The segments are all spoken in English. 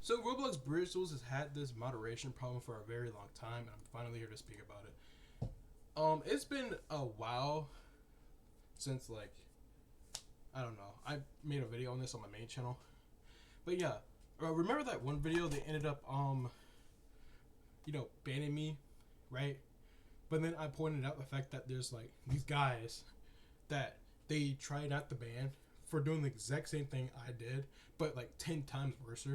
So Roblox Bridge Duels has had this moderation problem for a very long time, and I'm finally here to speak about it. It's been a while since I don't know. I made a video on this on my main channel, but yeah, remember that one video they ended up banning me, right? But then I pointed out the fact that there's like these guys that they tried not to ban for doing the exact same thing I did, but like 10 times worse,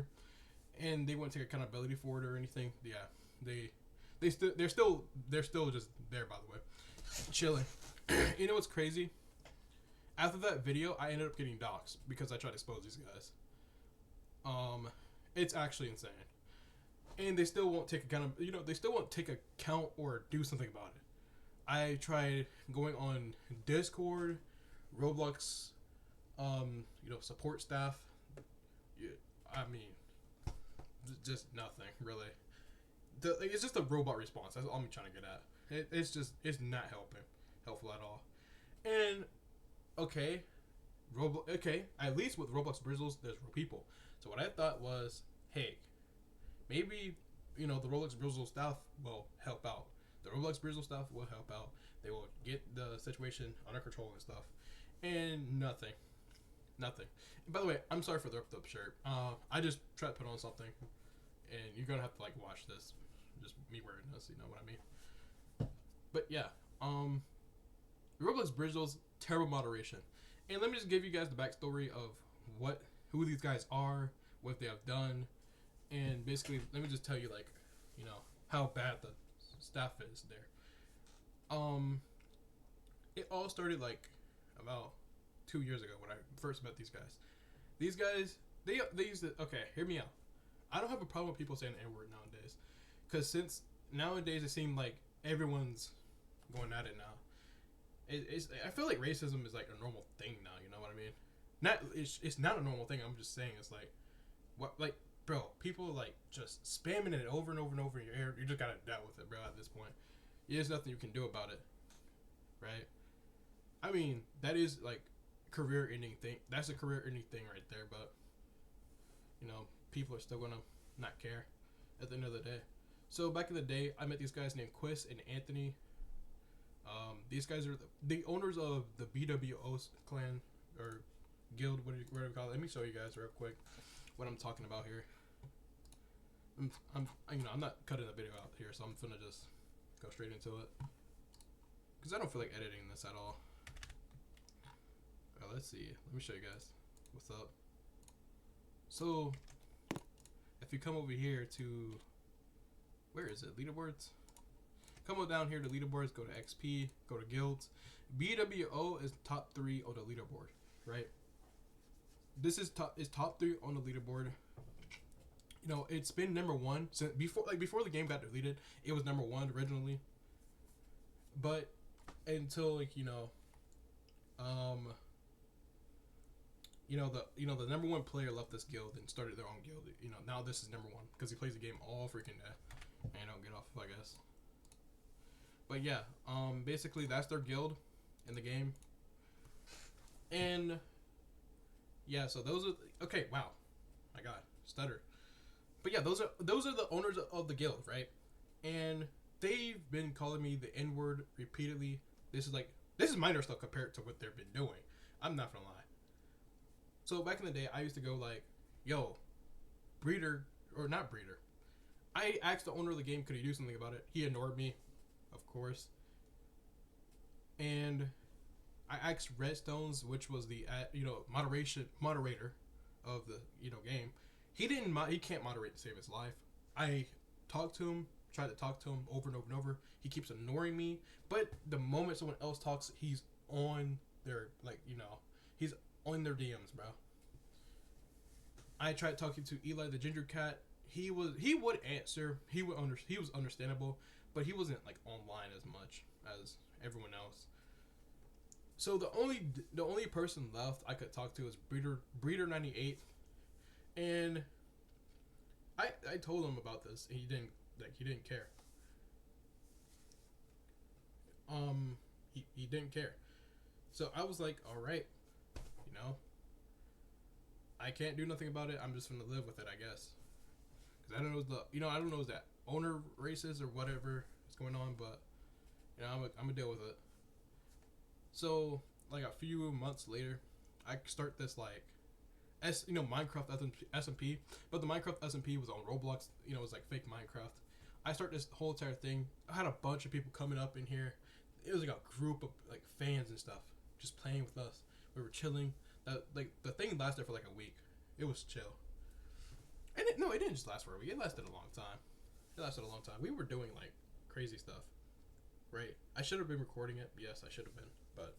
and they wouldn't take accountability for it or anything. Yeah, they they're still just there, by the way, chilling. You know what's crazy? After that video, I ended up getting doxxed because I tried to expose these guys. Um, it's actually insane, and they still won't take account. They still won't take account or do something about it. I tried going on Discord, Roblox, support staff. Yeah, I mean, just nothing really. It's just a robot response. That's all I'm trying to get at. It's not helpful at all. And okay, at least with Roblox Brizzles, there's real people. So what I thought was, hey, maybe the Roblox Brizzle staff will help out. The Roblox Brizzle staff will help out. They will get the situation under control and stuff. And nothing. And by the way, I'm sorry for the ripped up shirt. I just tried to put on something, and you're gonna have to watch this. Just me wearing this, you know what I mean? But yeah, Roblox Bridgels, terrible moderation. And let me just give you guys the backstory of who these guys are, what they have done, and basically let me just tell you how bad the staff is there. It all started about 2 years ago when I first met these guys. These guys, they used to, okay, hear me out. I don't have a problem with people saying the N word nowadays, because since nowadays it seems like everyone's going at it now. I feel like racism is like a normal thing now. You know what I mean? It's not a normal thing. I'm just saying it's bro, people just spamming it over and over and over in your ear. You just gotta deal with it, bro. At this point, there's nothing you can do about it, right? I mean, that is career-ending thing. That's a career-ending thing right there. But people are still gonna not care at the end of the day. So back in the day, I met these guys named Quist and Anthony. These guys are the owners of the BWO clan or guild, whatever you call it. Let me show you guys real quick what I'm talking about here. I'm not cutting the video out here, so I'm gonna just go straight into it because I don't feel like editing this at all. Let's see. Let me show you guys what's up. So if you come over here to, where is it? Leaderboards. Come on down here to leaderboards, go to XP, go to guilds. BWO is top 3 on the leaderboard, right? This is top 3 on the leaderboard. It's been number 1 since before the game got deleted. It was number 1 originally, but until the the number 1 player left this guild and started their own guild. Now this is number 1 because he plays the game all freaking day and don't get off, I guess. But yeah, basically that's their guild in the game. And yeah, so those are okay. Wow, my God, stutter. But yeah, those are the owners of the guild, right? And they've been calling me the N word repeatedly. This is minor stuff compared to what they've been doing. I'm not gonna lie. So back in the day, I used to go yo, breeder or not breeder. I asked the owner of the game, could he do something about it? He ignored me, of course. And I asked Redstones, which was the moderator of the game. He can't moderate to save his life. I talked to him, tried to talk to him over and over and over. He keeps ignoring me. But the moment someone else talks, he's on their he's on their DMs, bro. I tried talking to Eli the Ginger Cat. He would answer. He was understandable, but he wasn't online as much as everyone else. So the only person left I could talk to is Breeder 98, and I told him about this. And he didn't care. He didn't care. So I was like, all right, I can't do nothing about it. I'm just gonna live with it, I guess. Cause I don't know I don't know if that owner races or whatever is going on, but I'm gonna deal with it. So like a few months later, I start this like Minecraft SMP, but the Minecraft SMP was on Roblox. It was like fake Minecraft. I start this whole entire thing. I had a bunch of people coming up in here. It was like a group of like fans and stuff, just playing with us. We were chilling. The thing lasted for like a week. It was chill. And it didn't just last for a week. It lasted a long time. We were doing like crazy stuff, right? I should have been recording it. Yes, I should have been, but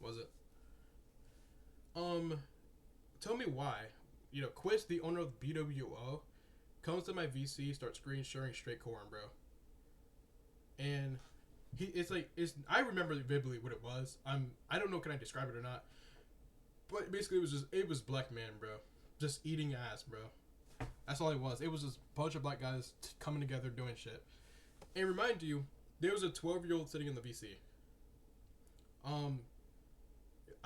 was it? Tell me why. Quiz, the owner of BWO, comes to my VC, starts screen sharing straight corn, bro. And I remember vividly what it was. I don't know, can I describe it or not? But basically, it was black man, bro, just eating ass, bro. That's all it was. It was just a bunch of black guys coming together doing shit. And remind you, there was a 12-year-old sitting in the VC.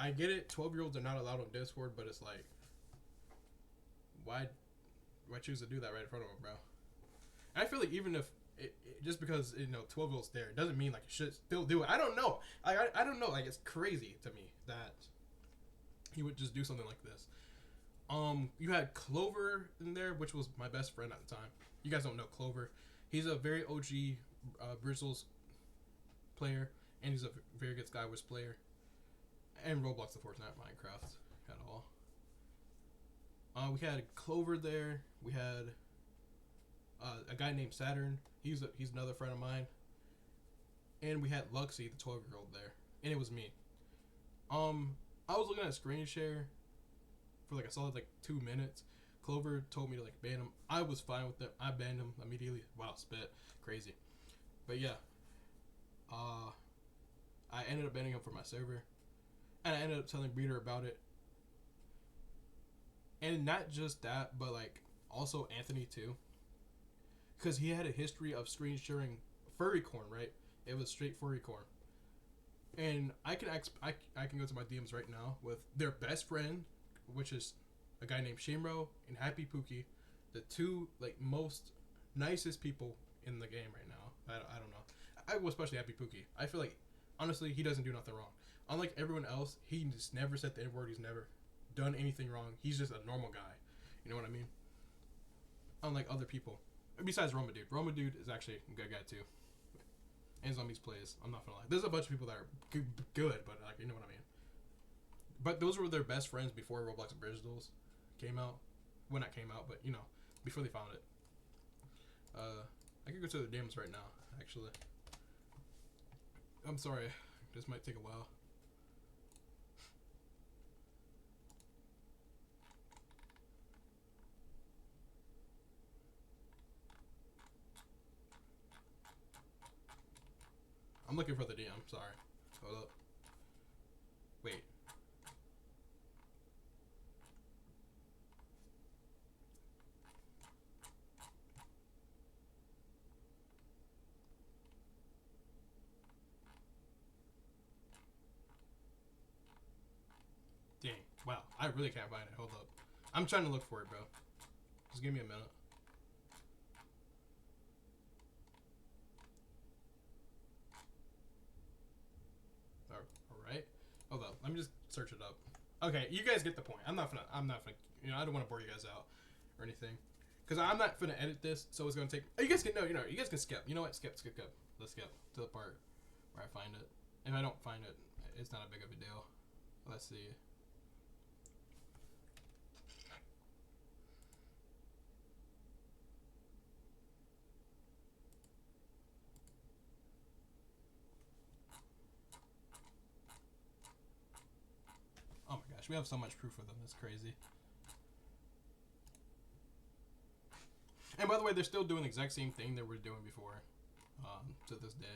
I get it. 12-year-olds are not allowed on Discord, but it's like, why choose to do that right in front of them, bro? And I feel like even if just because 12-year-olds there, it doesn't mean like you should still do it. I don't know. I don't know. Like, it's crazy to me that he would just do something like this. You had Clover in there, which was my best friend at the time. You guys don't know Clover. He's a very OG Bridge Duels player, and he's a very good Skywars player. And Roblox, of course, not Minecraft at all. We had Clover there. We had a guy named Saturn. He's another friend of mine. And we had Luxie, the 12-year-old there. And it was me. I was looking at a screen share for like a solid like 2 minutes. Clover told me to like ban him. I was fine with it. I banned him immediately. Wow, spit. Crazy. But yeah. I ended up banning him from my server. And I ended up telling Breeder about it. And not just that, but like also Anthony too. Because he had a history of screen sharing furry corn, right? It was straight furry corn. And I can go to my DMs right now with their best friend, which is a guy named Shamro and Happy Pookie, the two like most nicest people in the game right now. I don't know. Especially Happy Pookie. I feel like honestly he doesn't do nothing wrong. Unlike everyone else, he just never said the N-word. He's never done anything wrong. He's just a normal guy. You know what I mean? Unlike other people. Besides Roma Dude. Roma Dude is actually a good guy too. And Zombies plays. I'm not gonna lie. There's a bunch of people that are good, but like, you know what I mean. But those were their best friends before Roblox Bridge Duels came out. Well, not came out, but before they found it. I can go to the DMs right now, actually. I'm sorry. This might take a while. I'm looking for the DM. Sorry. Hold up. Wait. Dang. Wow. I really can't find it. Hold up. I'm trying to look for it, bro. Just give me a minute. Alright. Hold up. Let me just search it up. Okay, you guys get the point. I'm not gonna, I don't want to bore you guys out or anything. Because I'm not gonna edit this, so it's gonna take, you guys can, you guys can skip. You know what? Skip. Let's skip to the part where I find it. If I don't find it, it's not a big of a deal. Let's see. Oh my gosh, we have so much proof of them. That's crazy. And by the way, they're still doing the exact same thing that we were doing before, to this day.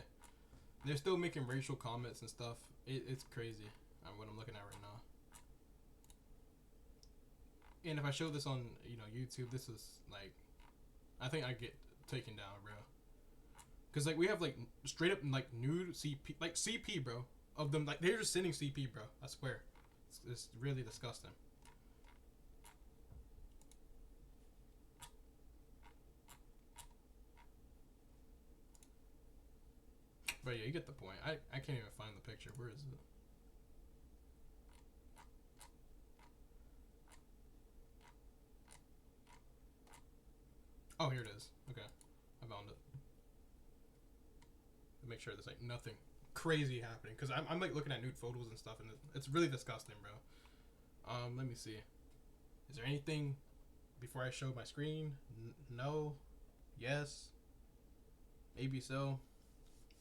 They're still making racial comments and stuff. It's crazy what I'm looking at right now. And if I show this on, YouTube, this is like, I think I get taken down, bro. Cause like we have like straight up like nude CP, like CP, bro, of them. Like they're just sending CP, bro. I swear, it's really disgusting. But yeah, you get the point. I can't even find the picture. Where is it? Oh, here it is. Okay, I found it. Make sure there's like nothing crazy happening, because I'm like looking at nude photos and stuff, and it's really disgusting, bro. Let me see. Is there anything before I show my screen? No. Yes. Maybe so.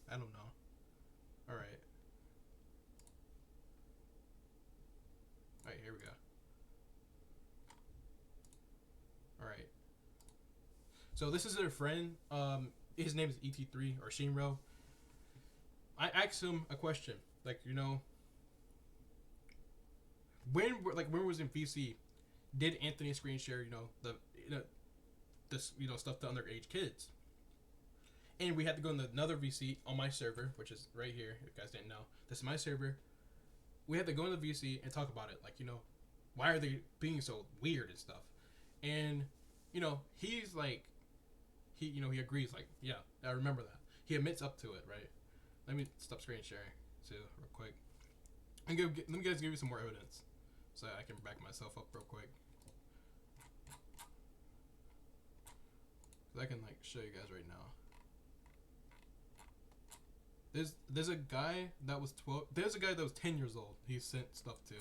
I don't know. All right. All right, here we go. All right. So this is their friend. His name is ET3 or Shinro. I asked him a question, like, you know, when was in VC, did Anthony screen share, you know, this, you know, stuff to underage kids? And we had to go into another VC on my server, which is right here. If you guys didn't know, this is my server. We had to go into the VC and talk about it, like, you know, why are they being so weird and stuff? And you know, he's like, he agrees, like, yeah, I remember that. He admits up to it, right? Let me stop screen sharing too, real quick. And let me guys give you some more evidence, so I can back myself up real quick. I can like show you guys right now. There's a guy that was 12. There's a guy that was 10 years old. He sent stuff to.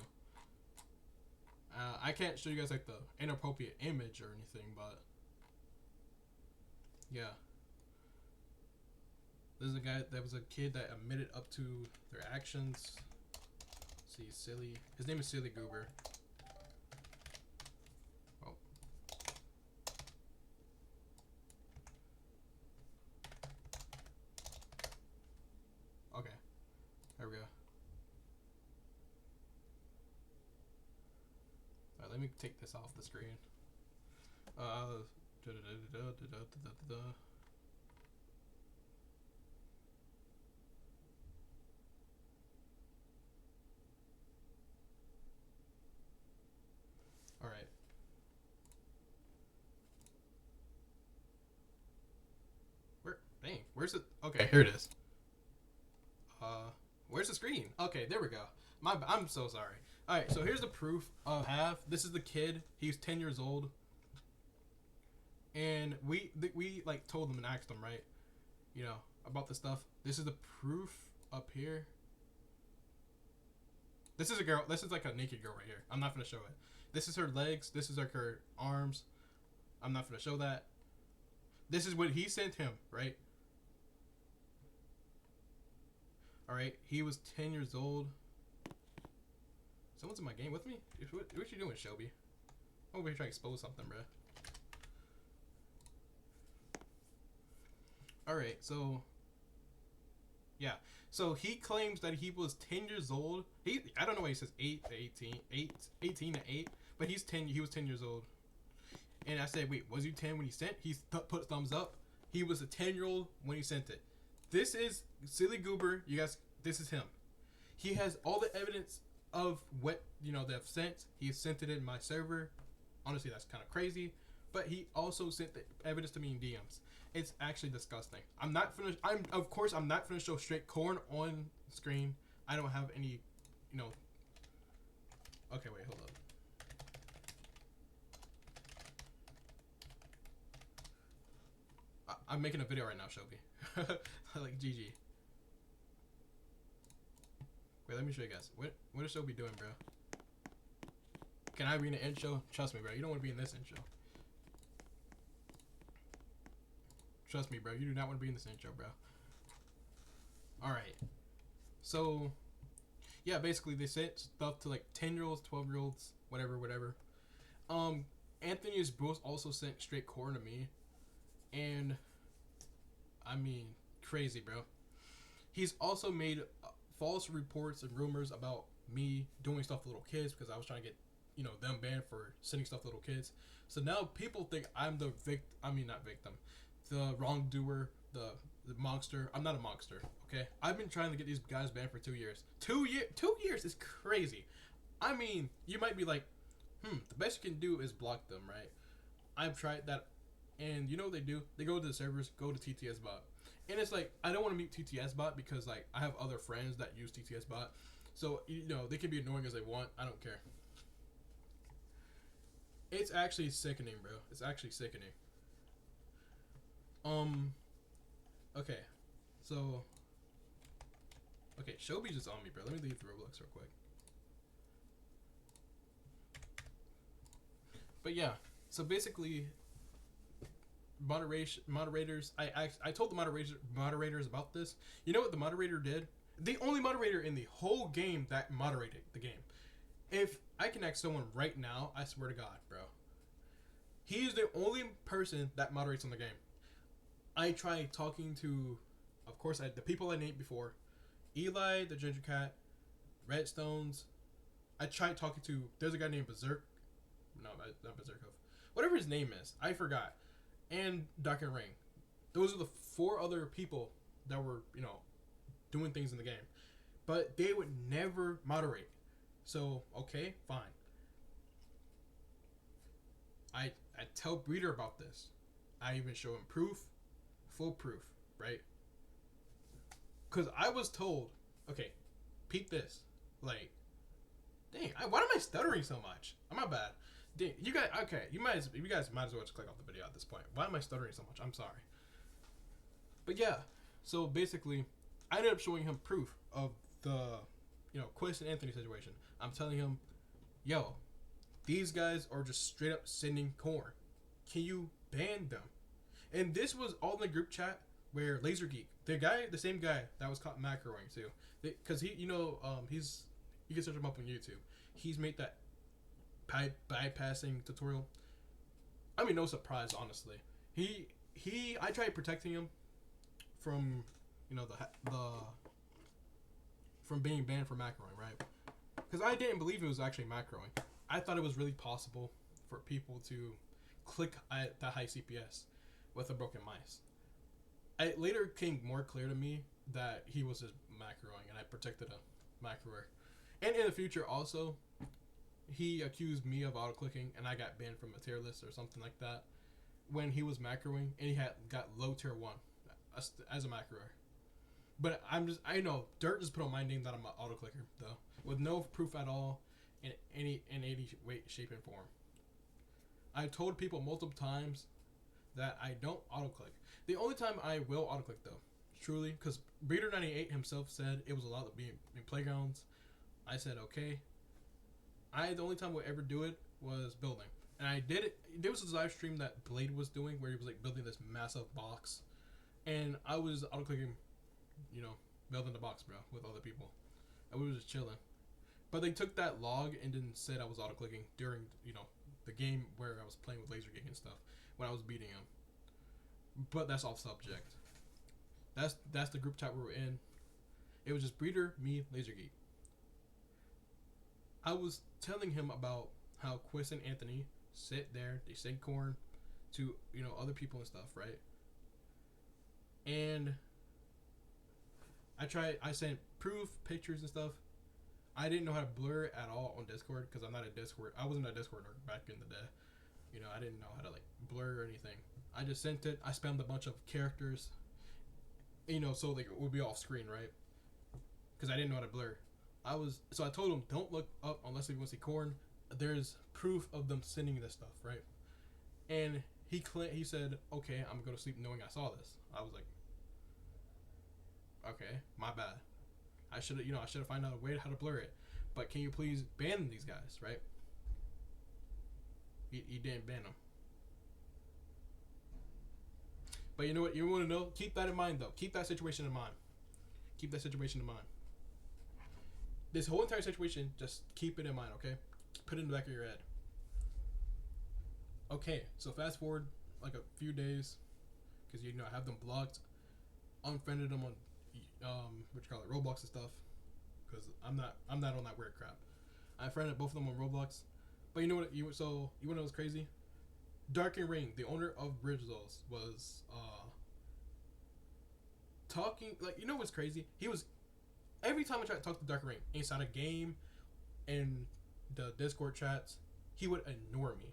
I can't show you guys like the inappropriate image or anything, but yeah. There's a guy that was a kid that admitted up to their actions. Let's see, silly. His name is Silly Goober. Oh. Okay. There we go. Alright, let me take this off the screen. Alright. Where's it? Okay, here it is. Where's the screen? Okay, there we go. I'm so sorry. Alright, so here's the proof of have. This is the kid. He's 10 years old. And we like told him and asked him, right? You know, about the stuff. This is the proof up here. This is a girl. This is like a naked girl right here. I'm not gonna show it. This is her legs. This is like her arms. I'm not gonna show that. This is what he sent him, right? Alright, he was 10 years old. Someone's in my game with me? What you doing, Shelby? I'm over here trying to expose something, bro. Alright, so yeah. So he claims that he was 10 years old. I don't know why he says 8 to 18 to 8, but he was 10 years old. And I said, wait, was you 10 when he sent? He put thumbs up. He was a 10-year-old when he sent it. This is Silly Goober. You guys, this is him. He has all the evidence of what, you know, they've sent. He sent it in my server. Honestly, that's kind of crazy. But he also sent the evidence to me in DMs. It's actually disgusting. Of course I'm not gonna show straight corn on screen. I don't have any, you know. Okay, wait, hold up. I'm making a video right now, Shelby. Like GG. Wait, let me show you guys. What is Shelby doing, bro? Can I be in the intro? Trust me, bro. You don't want to be in this intro. Trust me, bro. You do not want to be in this intro, bro. Alright. So, yeah, basically they sent stuff to like 10-year-olds, 12-year-olds, whatever. Anthony's bros also sent straight corn to me. And, I mean, crazy, bro. He's also made false reports and rumors about me doing stuff to little kids because I was trying to get, you know, them banned for sending stuff to little kids. So now people think I'm the not victim. The wrongdoer, the monster. I'm not a monster, okay? I've been trying to get these guys banned for 2 years. 2 years is crazy. I mean, you might be like, the best you can do is block them, right? I've tried that, and you know what they do? They go to the servers, go to TTS bot, And it's like I don't want to mute TTS bot because like I have other friends that use TTS bot, so you know they can be annoying as they want. I don't care. It's actually sickening, bro. It's actually sickening. Okay, so okay, Shobi's just on me, bro. Let me leave the Roblox real quick. But yeah, so basically, moderators. I told the moderators about this. You know what the moderator did? The only moderator in the whole game that moderated the game. If I can ask someone right now, I swear to God, bro. He's the only person that moderates on the game. I tried talking to, of course, the people I named before, Eli, the Ginger Cat, Redstones. I tried talking to. There's a guy named Berserk. No, not Berserkov. Whatever his name is, I forgot. And Dark and Ring. Those are the 4 other people that were, doing things in the game. But they would never moderate. So, okay, fine. I tell Breeder about this. I even show him proof. Full proof, right? Because I was told, okay, peep this. Like, dang, why am I stuttering so much? I'm not bad. Dang, you guys might as well just click off the video at this point. Why am I stuttering so much? I'm sorry. But yeah, so basically, I ended up showing him proof of the, Quist and Anthony situation. I'm telling him, yo, these guys are just straight up sending corn. Can you ban them? And this was all in the group chat where Laser Geek, the same guy that was caught macroing too, because he, he's, you can search him up on YouTube. He's made that bypassing tutorial. I mean, no surprise, honestly. I tried protecting him from, from being banned for macroing, right? Because I didn't believe it was actually macroing. I thought it was really possible for people to click at that high CPS with a broken mice. It later became more clear to me that he was just macroing, and I protected a macroer. And in the future, also, he accused me of auto-clicking, and I got banned from a tier list or something like that when he was macroing, and he got low tier 1 as a macroer. But I know Dirt just put on my name that I'm an auto-clicker, though, with no proof at all in any way, shape, and form. I told people multiple times that I don't auto-click. The only time I will auto-click, though, truly, because Breeder98 himself said it was allowed to be in playgrounds. I said, okay. The only time I would ever do it was building. And I did it. There was this live stream that Blade was doing where he was like building this massive box. And I was auto-clicking, building the box, bro, with other people. And we were just chilling. But they took that log and then said I was auto-clicking during, the game where I was playing with Laser Geek and stuff when I was beating him. But that's off subject. That's the group chat we were in. It was just Breeder, me, Laser Geek. I was telling him about how Quist and Anthony sit there, they send corn to, other people and stuff, right? And I sent proof, pictures and stuff. I didn't know how to blur it at all on Discord because I wasn't a Discord back in the day. I didn't know how to like blur or anything. I just sent it. I spammed a bunch of characters, so like it would be off screen, right? Because I didn't know how to blur. So I told him, don't look up unless you want to see corn. There's proof of them sending this stuff, right? And he said, okay, I'm gonna go to sleep knowing I saw this. I was like, okay, my bad. I should have found out a way how to blur it. But can you please ban these guys, right? He didn't ban them. But you know what? You want to know? Keep that in mind, though. Keep that situation in mind. Keep that situation in mind. This whole entire situation, just keep it in mind, okay? Put it in the back of your head. Okay, so fast forward like a few days, because I have them blocked, unfriended them on Roblox and stuff, because I'm not on that weird crap. I friended both of them on Roblox, but you know what? You want to know what's crazy? Dark and Ring, the owner of Bridge Duels, was talking like what's crazy? He was every time I tried to talk to Dark and Ring inside a game, and the Discord chats, he would ignore me.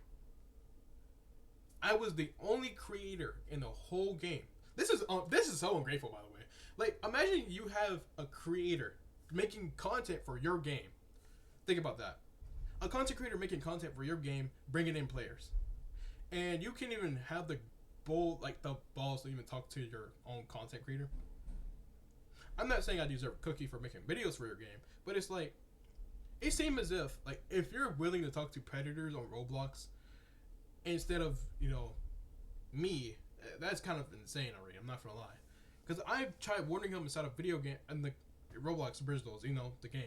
I was the only creator in the whole game. This is so ungrateful, by the way. Like, imagine you have a creator making content for your game. Think about that. A content creator making content for your game, bringing in players, and you can't even have the balls to even talk to your own content creator. I'm not saying I deserve a cookie for making videos for your game, but it's like, it seems as if, like, if you're willing to talk to predators on Roblox instead of, me, that's kind of insane already. I'm not gonna lie, because I tried warning him inside a video game and the Roblox Bridge Duels, the game.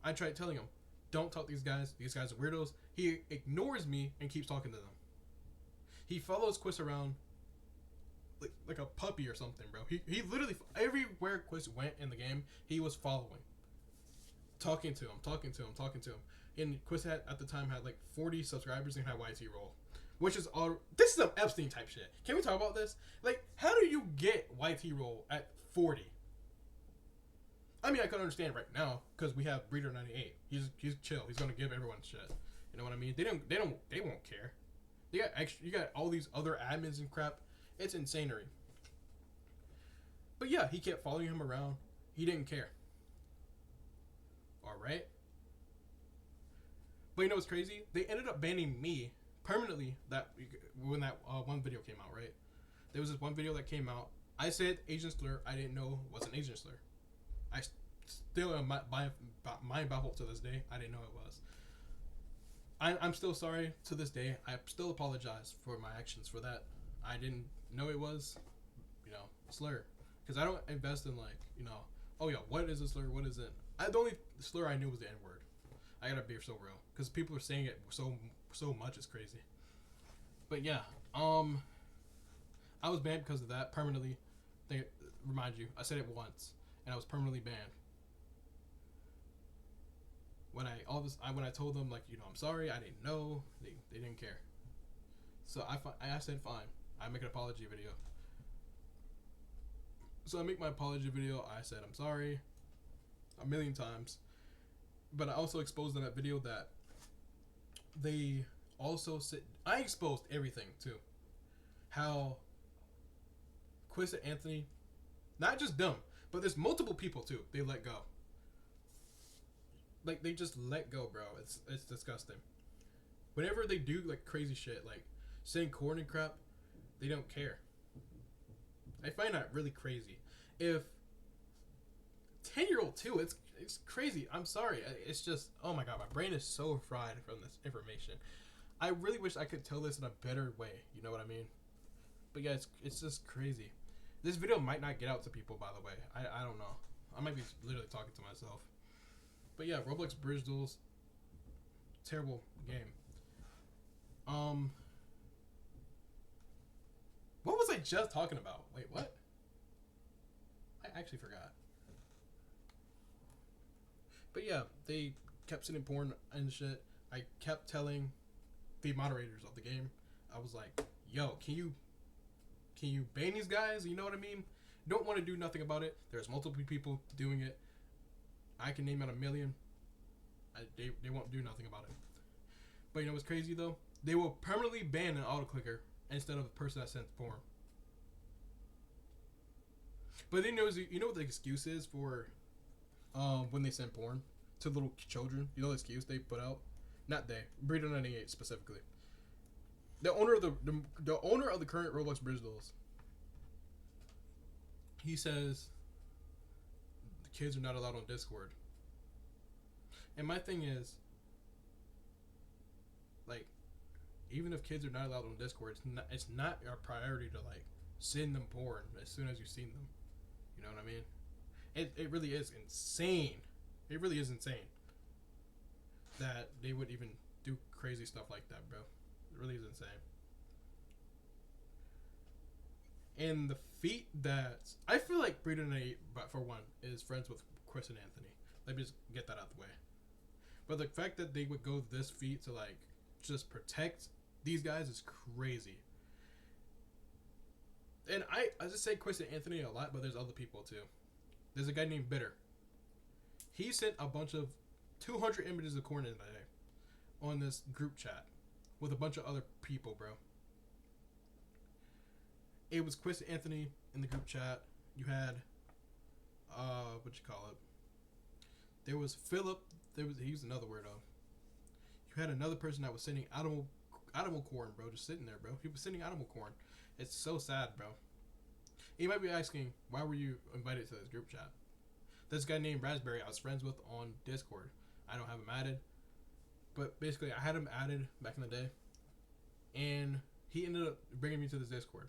I tried telling him, don't talk to these guys. These guys are weirdos. He ignores me and keeps talking to them. He follows Quiz around like a puppy or something, bro. He literally, everywhere Quiz went in the game, he was following, talking to him. And Quiz at the time had like 40 subscribers and had YT roll, which is all. This is some Epstein type shit. Can we talk about this? Like, how do you get YT roll at 40? I mean, I can understand right now because we have Breeder 98. He's chill. He's gonna give everyone shit. You know what I mean? They won't care. You got all these other admins and crap. It's insanery. But yeah, he kept following him around. He didn't care. All right. But you know what's crazy? They ended up banning me permanently when that one video came out. Right? There was this one video that came out. I said Asian slur. I didn't know it was an Asian slur. I still am mind baffled to this day. I didn't know it was. I'm still sorry to this day. I still apologize for my actions for that. I didn't know it was, slur. Because I don't invest in oh yeah, what is a slur? What is it? The only slur I knew was the N-word. I gotta be so real. Because people are saying it so much, it's crazy. But yeah, I was banned because of that permanently. Remind you, I said it once. And I was permanently banned. When I told them I'm sorry, I didn't know, they didn't care. So I said fine. I make an apology video. So I make my apology video. I said I'm sorry a million times, but I also exposed in that video that they also said I exposed everything too. How Quiz and Anthony, not just them. But there's multiple people too. They let go. Like, they just let go, bro. It's disgusting. Whenever they do like crazy shit, like saying corn and crap, they don't care. I find that really crazy. If 10-year-old too, it's crazy. I'm sorry. It's just, oh my god, my brain is so fried from this information. I really wish I could tell this in a better way. You know what I mean? But yeah, it's just crazy. This video might not get out to people, by the way. I don't know. I might be literally talking to myself. But yeah, Roblox Bridge Duels, terrible game. What was I just talking about? Wait, what? I actually forgot. But yeah, they kept sending porn and shit. I kept telling the moderators of the game, I was like, yo, can you ban these guys? You know what I mean? Don't want to do nothing about it. There's multiple people doing it. I can name out a million. They won't do nothing about it. But you know what's crazy though? They will permanently ban an autoclicker instead of the person that sends porn. But then you know what the excuse is for when they send porn to little children? You know the excuse they put out? Not they. Breeder 98 specifically. The owner of the current Roblox Bridge Duels, he says the kids are not allowed on Discord. And my thing is, like, even if kids are not allowed on Discord, it's not our priority to like send them porn as soon as you've seen them. You know what I mean? It really is insane. It really is insane that they would even do crazy stuff like that, bro. It really is insane. And the feat that I feel like Breeder 98, but for one, is friends with Chris and Anthony. Let me just get that out of the way. But the fact that they would go this feat to like just protect these guys is crazy. And I just say Chris and Anthony a lot, but there's other people too. There's a guy named Bitter. He sent a bunch of 200 images of corn in today on this group chat with a bunch of other people, bro. It was Quiz Anthony in the group chat. You had, what you call it? There was Philip. He was another weirdo. You had another person that was sending animal corn, bro, just sitting there, bro. He was sending animal corn. It's so sad, bro. You might be asking, why were you invited to this group chat? This guy named Raspberry I was friends with on Discord. I don't have him added, but basically I had him added back in the day, and he ended up bringing me to this Discord.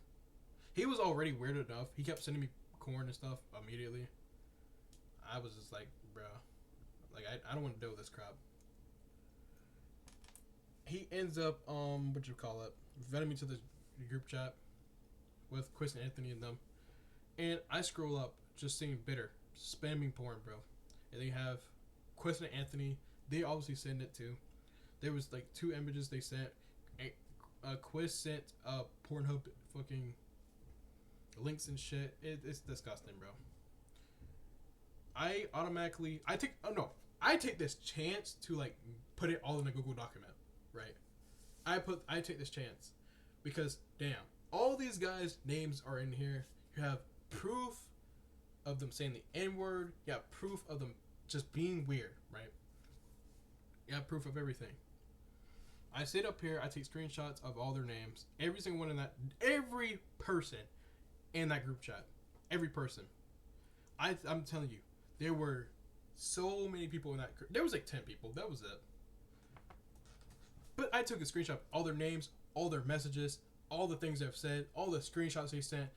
He was already weird enough. He kept sending me corn and stuff immediately. I was just like, bro, like I don't want to deal with this crap. He ends up inviting me to this group chat with Chris and Anthony and them, and I scroll up just seeing bitter spamming porn, bro. And they have Chris and Anthony. They obviously send it too. There was like 2 images they sent. Quiz sent Pornhub fucking links and shit. It's disgusting, bro. I take this chance to like put it all in a Google document, right? I take this chance because damn, all these guys' names are in here. You have proof of them saying the N-word. You have proof of them just being weird, right? You have proof of everything. I sit up here, I take screenshots of all their names. Every single one every person in that group chat. Every person. I'm telling you, there were so many people in that group. There was like 10 people. That was it. But I took a screenshot of all their names, all their messages, all the things they've said, all the screenshots they sent,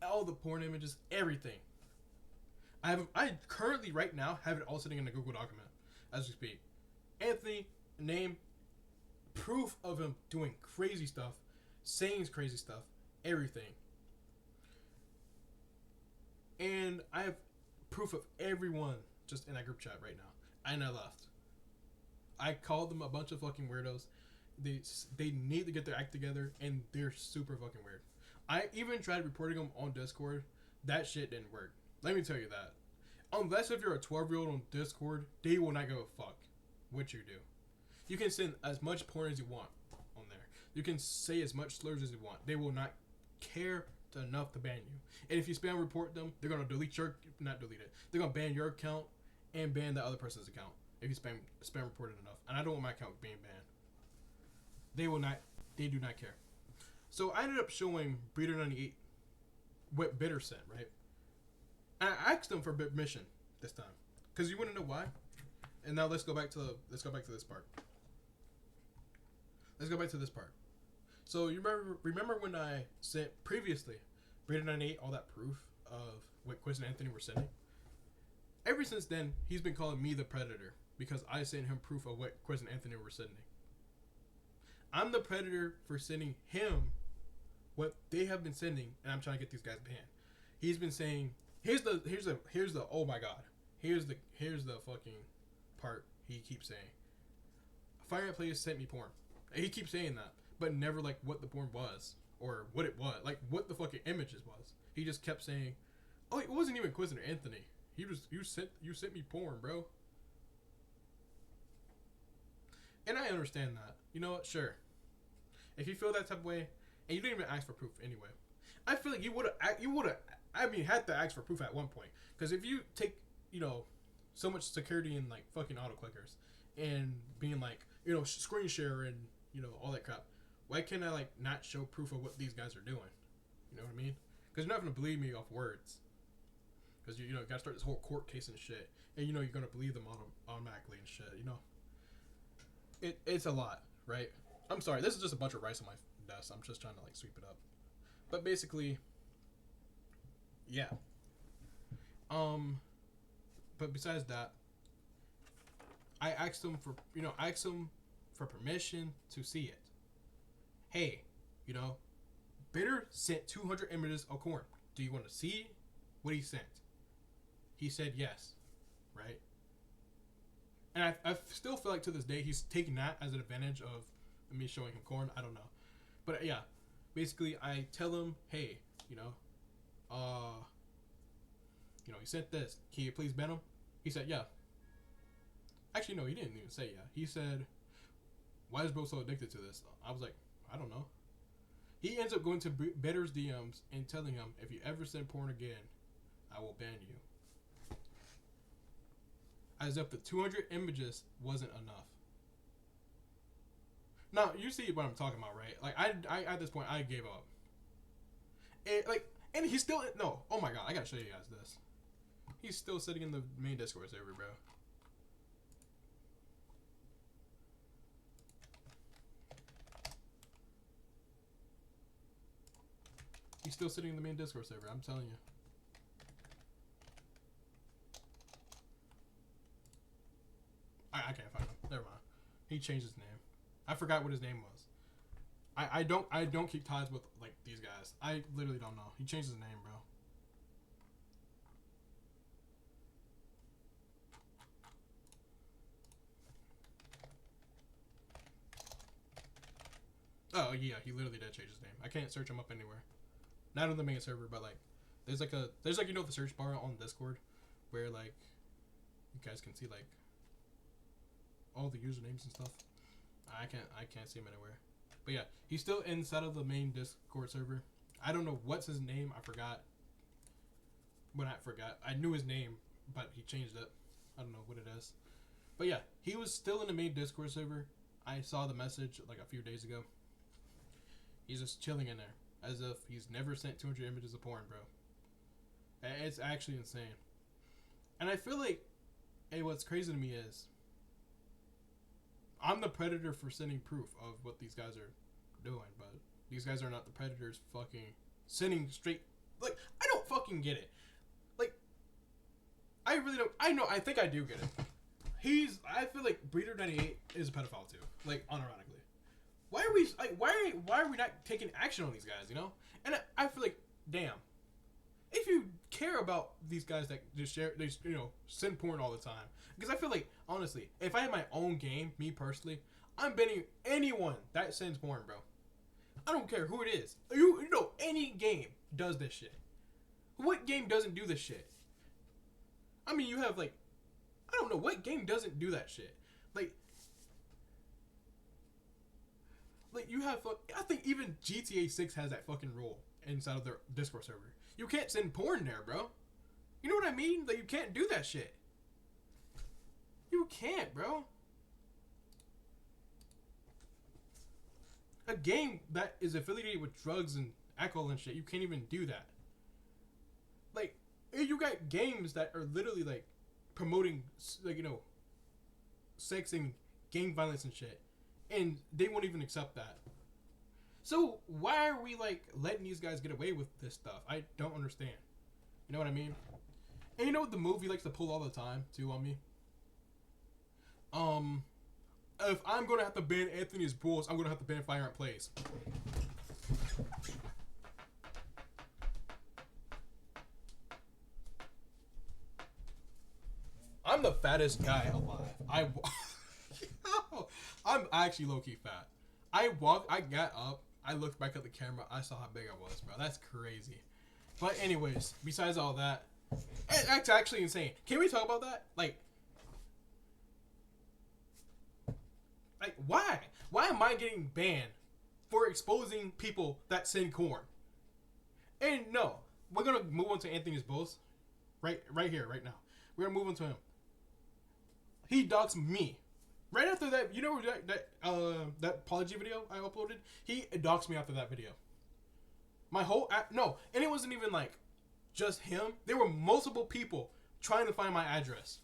all the porn images, everything. I currently right now have it all sitting in a Google document as we speak. Anthony, name, proof of him doing crazy stuff, saying crazy stuff, everything. And I have proof of everyone just in that group chat right now. And I left. I called them a bunch of fucking weirdos. They need to get their act together, and they're super fucking weird. I even tried reporting them on Discord. That shit didn't work. Let me tell you that. Unless if you're a 12-year-old on Discord, they will not give a fuck what you do. You can send as much porn as you want on there. You can say as much slurs as you want. They will not care enough to ban you. And if you spam report them, they're going to they're going to ban your account and ban the other person's account if you spam reported enough. And I don't want my account being banned. They do not care. So I ended up showing Breeder98 what Bitter sent, right? And I asked them for permission this time. Because you want to know why? And now let's go back to this part. Let's go back to this part. So you remember when I sent previously Breeder98 all that proof of what Quiz and Anthony were sending? Ever since then, he's been calling me the predator because I sent him proof of what Quiz and Anthony were sending. I'm the predator for sending him what they have been sending, and I'm trying to get these guys banned. He's been saying, here's the oh my god, here's the fucking part he keeps saying. Fire Night Players sent me porn. And he keeps saying that, but never like what the porn was or what it was, like what the fucking images was. He just kept saying, "Oh, it wasn't even Quiz or Anthony. You sent me porn, bro." And I understand that. You know what? Sure. If you feel that type of way, and you didn't even ask for proof anyway, I feel like you would have. I mean, had to ask for proof at one point. Because if you take, so much security in like fucking autoclickers and being like, screen share and all that crap, why can't I like not show proof of what these guys are doing? You know what I mean? Because you're not gonna believe me off words. Because you gotta start this whole court case and shit, and you're gonna believe them automatically and shit. It's a lot, right? I'm sorry, this is just a bunch of rice on my desk. I'm just trying to like sweep it up. But basically, yeah. But besides that, I asked them for permission to see it. Hey, Bitter sent 200 images of corn. Do you want to see what he sent? He said yes, right? And I still feel like to this day he's taking that as an advantage of me showing him corn. I don't know, but yeah, basically I tell him, hey, he sent this. Can you please ban him? He said yeah. Actually, no, he didn't even say yeah. He said, why is bro so addicted to this? I was like, I don't know. He ends up going to Better's DMs and telling him, if you ever send porn again, I will ban you. As if the 200 images wasn't enough. Now, you see what I'm talking about, right? Like, I at this point, I gave up. And he's still, no, oh my god, I gotta show you guys this. He's still sitting in the main Discord server, bro. He's still sitting in the main Discord server, I'm telling you. I can't find him. Never mind. He changed his name. I forgot what his name was. I don't keep ties with like these guys. I literally don't know. He changed his name, bro. Oh yeah, he literally did change his name. I can't search him up anywhere. Not on the main server, but like there's like you know the search bar on Discord where like you guys can see like all the usernames and stuff. I can't see him anywhere. But yeah, he's still inside of the main Discord server. I don't know what's his name. I forgot. Well, I forgot. I knew his name, but he changed it. I don't know what it is. But yeah, he was still in the main Discord server. I saw the message like a few days ago. He's just chilling in there as if he's never sent 200 images of porn, bro. It's actually insane. And I feel like, hey, what's crazy to me is I'm the predator for sending proof of what these guys are doing, but these guys are not the predators fucking sending straight. Like, I don't fucking get it. Like, I really don't. I think I do get it. I feel like Breeder98 is a pedophile too. Like, unironically. Why are we not taking action on these guys, you know? And I feel like, damn. If you care about these guys that just send porn all the time. Because I feel like, honestly, if I had my own game, me personally, I'm banning anyone that sends porn, bro. I don't care who it is. You know, any game does this shit. What game doesn't do this shit? I mean, you have, like, I don't know, what game doesn't do that shit? Like you have, I think even GTA 6 has that fucking rule inside of their Discord server. You can't send porn there, bro. You know what I mean? Like, you can't do that shit. You can't, bro. A game that is affiliated with drugs and alcohol and shit, you can't even do that. Like, you got games that are literally, like, promoting, like, you know, sex and gang violence and shit. And they won't even accept that. So, why are we, like, letting these guys get away with this stuff? I don't understand. You know what I mean? And you know what the movie likes to pull all the time, too, on me? If I'm gonna have to ban Anthony's Bulls, I'm gonna have to ban Fire and Plays. I'm the fattest guy alive. I'm actually low-key fat. I got up, I looked back at the camera, I saw how big I was, bro. That's crazy. But anyways, besides all that, that's actually insane. Can we talk about that? Like, why? Why am I getting banned for exposing people that send corn? And no, we're gonna move on to Anthony's boast. Right here, right now. We're gonna move on to him. He doxed me. Right after that, you know that apology video I uploaded? He doxed me after that video. My whole no, and it wasn't even like just him. There were multiple people trying to find my address.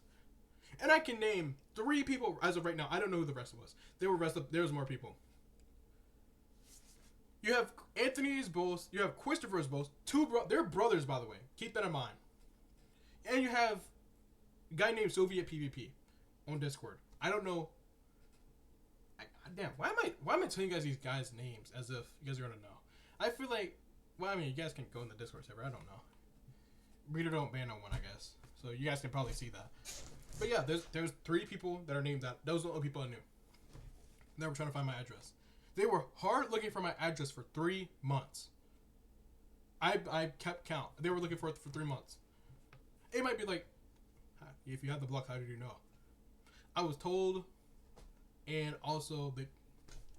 And I can name 3 people as of right now. I don't know who the rest was. There was more people. You have Anthony's boast. You have Christopher's boast. They're brothers, by the way. Keep that in mind. And you have a guy named Soviet PvP on Discord. I don't know. Damn, why am I telling you guys these guys' names as if you guys are gonna know? I feel like, well, I mean, you guys can go in the Discord server. I don't know. Breeder don't ban no one, I guess. So you guys can probably see that. But yeah, there's 3 people that are named that. Those are the only people I knew. They were trying to find my address. They were hard looking for my address for 3 months. I kept count. They were looking for it for 3 months. It might be like, if you have the block, how did you know? I was told, and also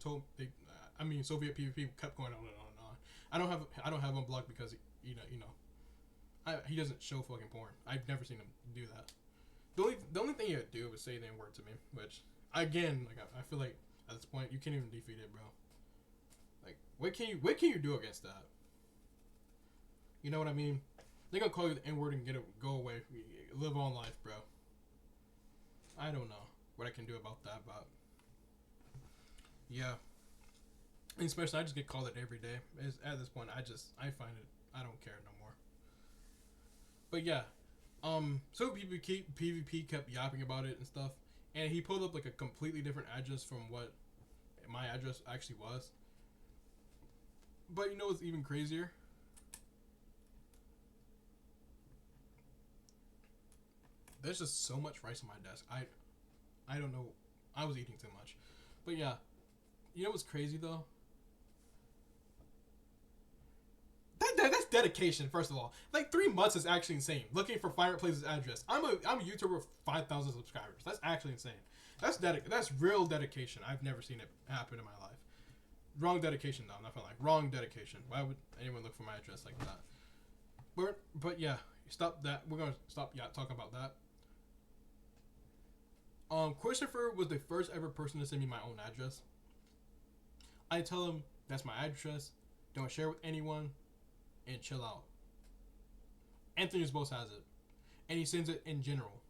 Soviet PvP kept going on and on and on. I don't have him blocked because he doesn't show fucking porn. I've never seen him do that. The only thing he would do was say the N-word to me, which again, like I feel like at this point you can't even defeat it, bro. Like what can you do against that? You know what I mean? They're gonna call you the N-word and go away, live on life, bro. I don't know what I can do about that, but yeah. And especially I just get called it every day. At this point, I find it, I don't care no more. But yeah, so PvP kept yapping about it and stuff, and he pulled up like a completely different address from what my address actually was. But you know what's even crazier? There's just so much rice on my desk. I don't know. I was eating too much. But yeah, you know what's crazy though? That's dedication. First of all, like 3 months is actually insane. Looking for Fireplace's address. I'm a YouTuber with 5,000 subscribers. That's actually insane. That's real dedication. I've never seen it happen in my life. Wrong dedication though. I'm not gonna lie. Wrong dedication. Why would anyone look for my address like that? But yeah, stop that. We're gonna stop talking about that. Christopher was the first ever person to send me my own address. I tell him that's my address. Don't share with anyone, and chill out. Anthony's boss has it, and he sends it in general.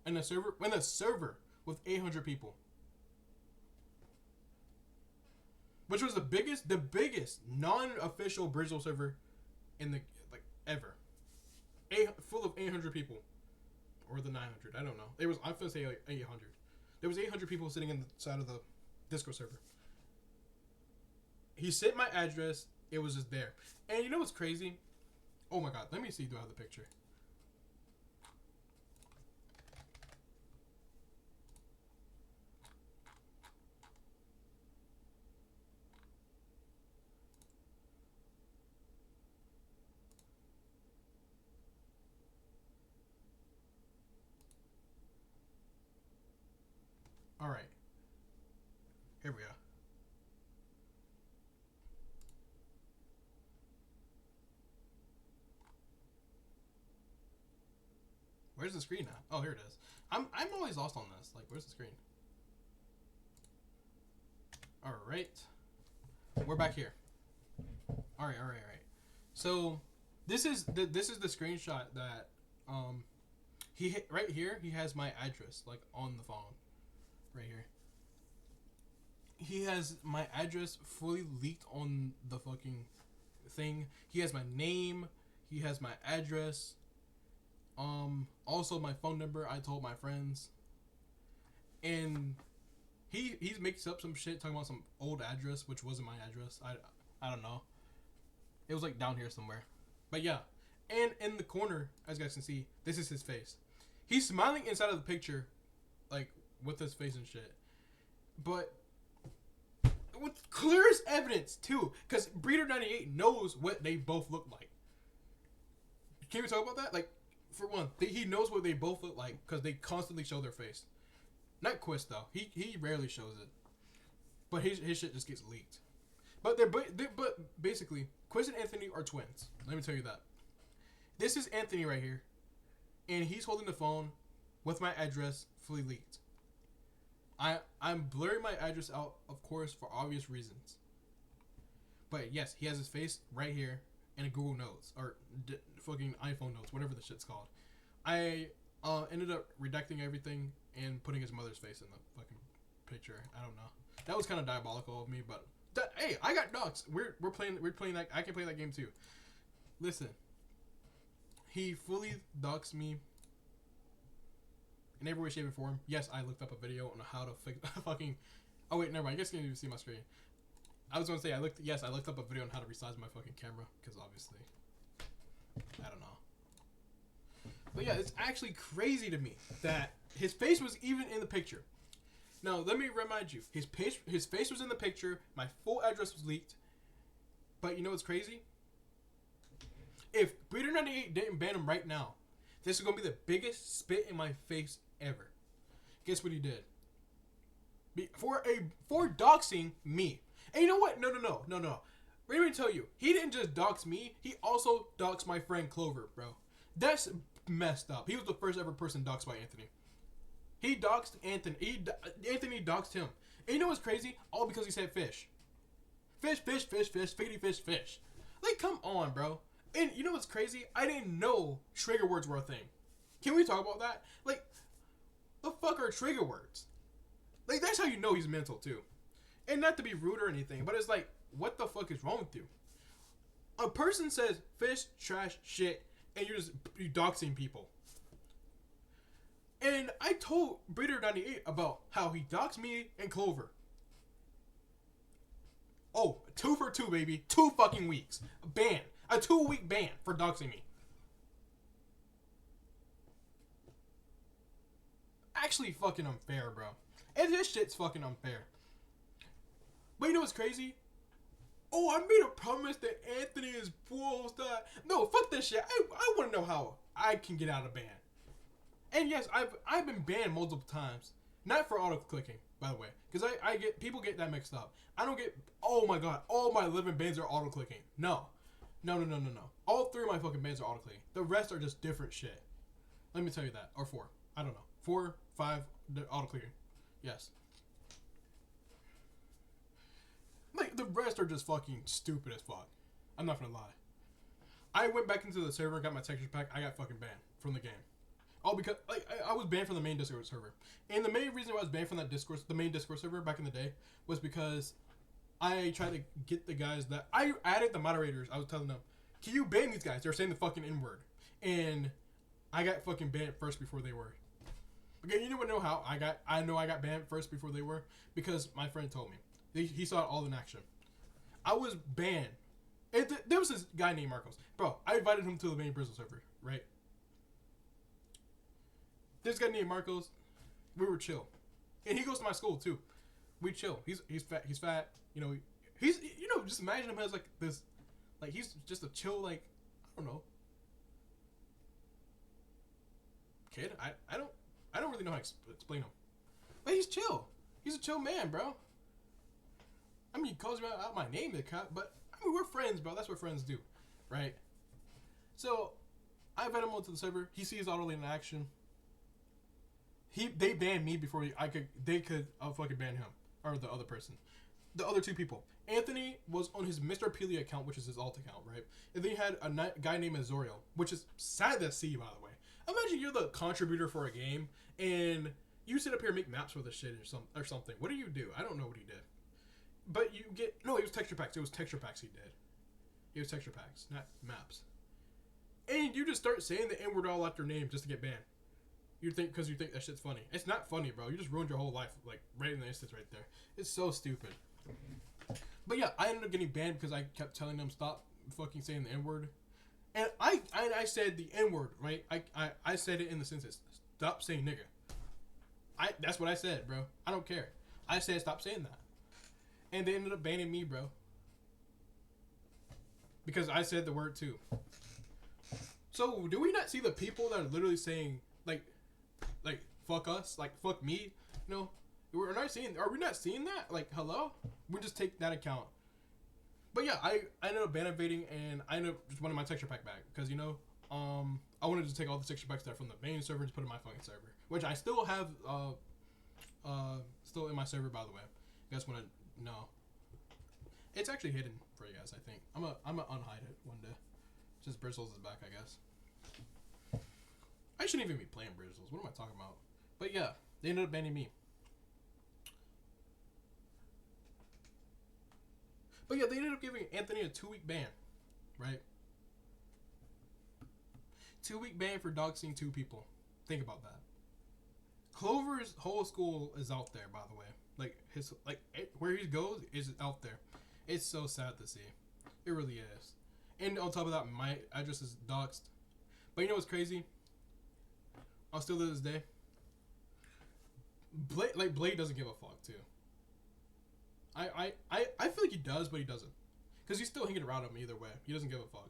And the server with 800 people, which was the biggest non-official Bridge Duels server in the ever. Full of 800 people. Or the 900, I don't know. It was, I'm gonna say like 800. There was 800 people sitting inside of the Discord server. He sent my address. It was just there. And you know what's crazy? Oh my god, let me see. Do I have the picture? All right. Here we go. Where's the screen at? Oh, here it is. I'm always lost on this. Like, where's the screen? All right. We're back here. All right. So, this is the screenshot that he hit right here. He has my address like on the phone. Right here. He has my address fully leaked on the fucking thing. He has my name. He has my address. Also my phone number. I told my friends. And he makes up some shit talking about some old address, which wasn't my address. I don't know. It was like down here somewhere. But yeah. And in the corner, as you guys can see, this is his face. He's smiling inside of the picture, like with his face and shit. But with clear as evidence too, because Breeder98 knows what they both look like. Can we talk about that? Like, for one, he knows what they both look like because they constantly show their face. Not Quist though. He rarely shows it. But his shit just gets leaked. But but basically, Quist and Anthony are twins. Let me tell you that. This is Anthony right here, and he's holding the phone with my address fully leaked. I'm blurring my address out, of course, for obvious reasons. But yes, he has his face right here in a Google Notes or fucking iPhone Notes, whatever the shit's called. I ended up redacting everything and putting his mother's face in the fucking picture. I don't know. That was kind of diabolical of me, but hey, I got dogs. We're playing that. I can play that game too. Listen, he fully doxed me in every way, shape, and form. Yes, I looked up a video on how to fix fucking. Oh wait, never mind. I guess you can't even see my screen. I was gonna say I looked up a video on how to resize my fucking camera because obviously, I don't know. But yeah, it's actually crazy to me that his face was even in the picture. Now let me remind you, his face was in the picture. My full address was leaked. But you know what's crazy? If Breeder98 didn't ban him right now, this is gonna be the biggest spit in my face ever. Guess what he did? For doxing me. And you know what? No. Let me tell you, he didn't just dox me. He also doxed my friend Clover, bro. That's messed up. He was the first ever person doxed by Anthony. He doxed Anthony. Anthony doxed him. And you know what's crazy? All because he said fish. Fish, fish, fish, fish, figgity fish, fish. Like, come on, bro. And you know what's crazy? I didn't know trigger words were a thing. Can we talk about that? Like, the fuck are trigger words? Like, that's how you know he's mental, too. And not to be rude or anything, but it's like, what the fuck is wrong with you? A person says fish, trash, shit, and you're doxing people. And I told Breeder98 about how he doxed me and Clover. Oh, 2 for 2, baby. 2 fucking weeks. A ban. A 2-week ban for doxing me. Actually fucking unfair, bro. And this shit's fucking unfair. But you know what's crazy? Oh, I made a promise that Anthony is full stuff. No, fuck this shit. I want to know how I can get out of ban. And yes, I've been banned multiple times. Not for auto-clicking, by the way. Because people get that mixed up. I don't get, oh my god, all my 11 bans are auto-clicking. No. No. All 3 of my fucking bans are auto-clicking. The rest are just different shit. Let me tell you that. Or 4. I don't know. 4, 5, auto-clicking. Yes. Like, the rest are just fucking stupid as fuck. I'm not gonna lie. I went back into the server and got my texture pack. I got fucking banned from the game. All because, like, I was banned from the main Discord server. And the main reason why I was banned from that Discord, the main Discord server back in the day, was because I tried to get the guys that, I added the moderators. I was telling them, can you ban these guys? They're saying the fucking N-word. And I got fucking banned first before they were. Okay, you know how I got banned first before they were? Because my friend told me. He saw it all in action. I was banned. There was this guy named Marcos. Bro, I invited him to the main Bristol server, right? This guy named Marcos, we were chill. And he goes to my school, too. We chill. He's fat. You know, just imagine him as, like, this, like, he's just a chill, like, I don't know, kid. I don't really know how to explain him. But he's chill. He's a chill man, bro. I mean, he calls me out my name, but I mean, we're friends, bro. That's what friends do, right? So, I invite him onto the server. He sees Auto in action. They banned me before they could fucking ban him or the other person, the other 2 people. Anthony was on his Mr. Peely account, which is his alt account, right? And then he had a guy named Azoriel, which is sad to see, by the way. Imagine you're the contributor for a game and you sit up here and make maps for the shit or something. What do you do? I don't know what he did. But you get... No, it was texture packs. It was texture packs he did. It was texture packs, not maps. And you just start saying the N-word all after name just to get banned. Because you think that shit's funny. It's not funny, bro. You just ruined your whole life, like, right in the instance right there. It's so stupid. But yeah, I ended up getting banned because I kept telling them stop fucking saying the N-word. And I said the N-word, right? I said it in the sentence. Stop saying nigga. That's what I said, bro. I don't care. I said stop saying that. And they ended up banning me, bro. Because I said the word too. So, do we not see the people that are literally saying, like, fuck us? Like, fuck me? You know? Are we not seeing that? Like, hello? We just take that account. But yeah, I ended up ban evading and I ended up just wanting my texture pack back. Because, you know, I wanted to take all the texture packs that from the main server and just put it in my fucking server. Which I still have, still in my server, by the way. You guys want to... No. It's actually hidden for you guys, I think. I'm gonna unhide it one day. Just Bristles is back, I guess. I shouldn't even be playing Bristles. What am I talking about? But yeah, they ended up banning me. But yeah, they ended up giving Anthony a 2-week ban. Right? 2-week ban for doxing 2 people. Think about that. Clover's whole school is out there, by the way. Where he goes is out there. It's so sad to see. It really is. And on top of that, my address is doxed. But you know what's crazy? I'll still to this day. Blade doesn't give a fuck too. I feel like he does, but he doesn't. Because he's still hanging around him either way. He doesn't give a fuck.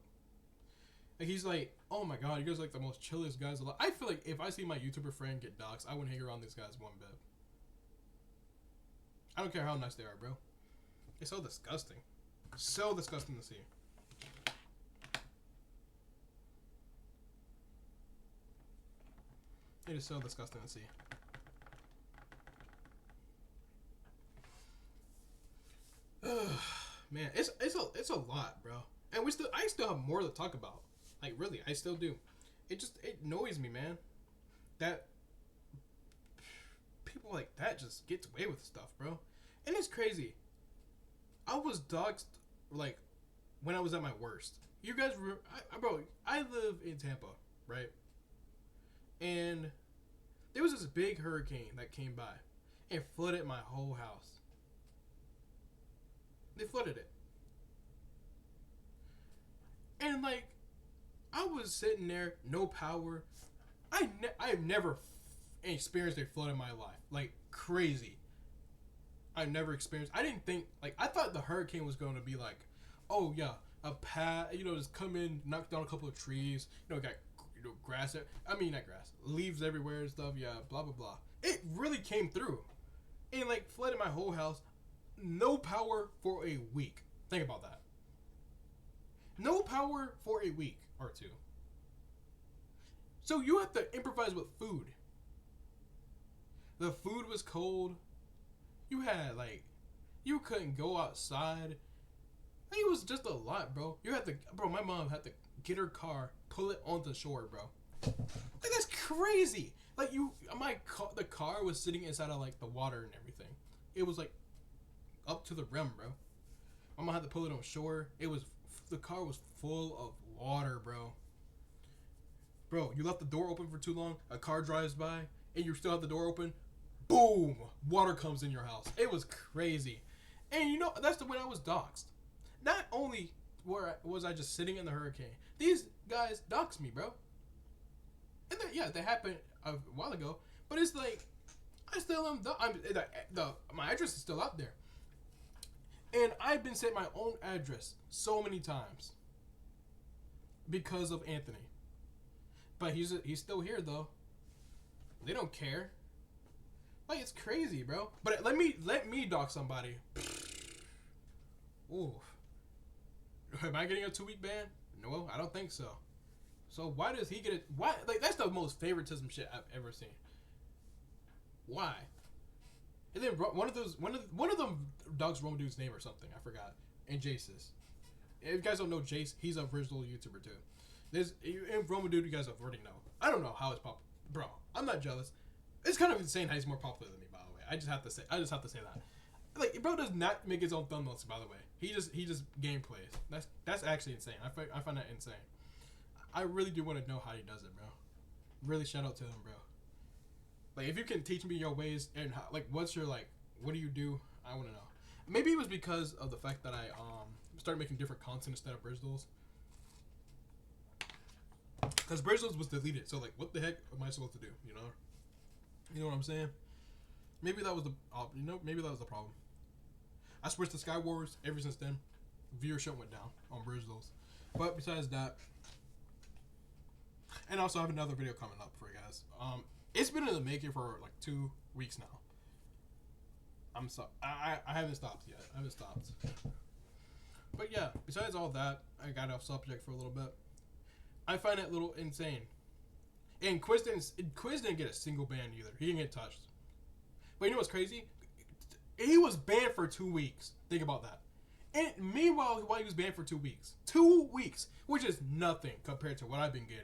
Like, he's like, oh my god, you guys are like the most chillest guys alive. I feel like if I see my YouTuber friend get doxed, I wouldn't hang around these guys one bit. I don't care how nice they are, bro. It's so disgusting. So disgusting to see. It is so disgusting to see. Man, it's a lot, bro. And I still have more to talk about. Like really, I still do. It annoys me, man. That people like that just gets away with stuff, bro. And it's crazy. I was doxxed like when I was at my worst. You guys, bro, I live in Tampa, right? And there was this big hurricane that came by and flooded my whole house. They flooded it. And like, I was sitting there, no power. I've never experienced a flood in my life. Like, crazy. I've never experienced. I didn't think, like, I thought the hurricane was going to be like, oh yeah, a pat, just come in, knock down a couple of trees, got grass. I mean, not grass, leaves everywhere and stuff. Yeah, blah blah blah. It really came through, and like flooded my whole house. No power for a week. Think about that. No power for a week or two. So you have to improvise with food. The food was cold. You had you couldn't go outside. It was just a lot, bro. My mom had to get her car, pull it onto shore, bro. Like, that's crazy. Like, the car was sitting inside of like the water and everything. It was like up to the rim, bro. My mom had to pull it on shore. The car was full of water, bro. Bro, you left the door open for too long. A car drives by, and you still have the door open. Boom! Water comes in your house. It was crazy. And that's the way I was doxxed. Not only was I just sitting in the hurricane, these guys doxed me, bro. And they happened a while ago, but it's like, I still am my address is still out there. And I've been sent my own address so many times because of Anthony. But he's still here though. They don't care. Like, it's crazy, bro. But let me dox somebody. Ooh. Am I getting a 2-week ban? No, I don't think so. So why does he get it? Why? Like, that's the most favoritism shit I've ever seen. Why? And then one of them dogs Roma dude's name or something. I forgot. And Jace's. If you guys don't know Jace, he's a original YouTuber too. And Roma dude, you guys already know. I don't know how it's popular, bro. I'm not jealous. It's kind of insane how he's more popular than me, by the way. I just have to say that. Like, bro does not make his own thumbnails, by the way. He just gameplays. That's actually insane. I find that insane. I really do want to know how he does it, bro. Really, shout out to him, bro. Like, if you can teach me your ways and how, like, what do you do? I want to know. Maybe it was because of the fact that I started making different content instead of Bridge Duels. Because Bridge Duels was deleted, so like, what the heck am I supposed to do? You know what I'm saying? Maybe that was the problem. I switched to Sky Wars. Ever since then, viewership went down on Bridge Duels. But besides that, and also I have another video coming up for you guys. It's been in the making for like 2 weeks now. I haven't stopped yet. I haven't stopped. But yeah, besides all that, I got off subject for a little bit. I find it a little insane. And Quiz didn't get a single ban either. He didn't get touched. But you know what's crazy? He was banned for 2 weeks. Think about that. And meanwhile, while he was banned for 2 weeks. 2 weeks! Which is nothing compared to what I've been getting.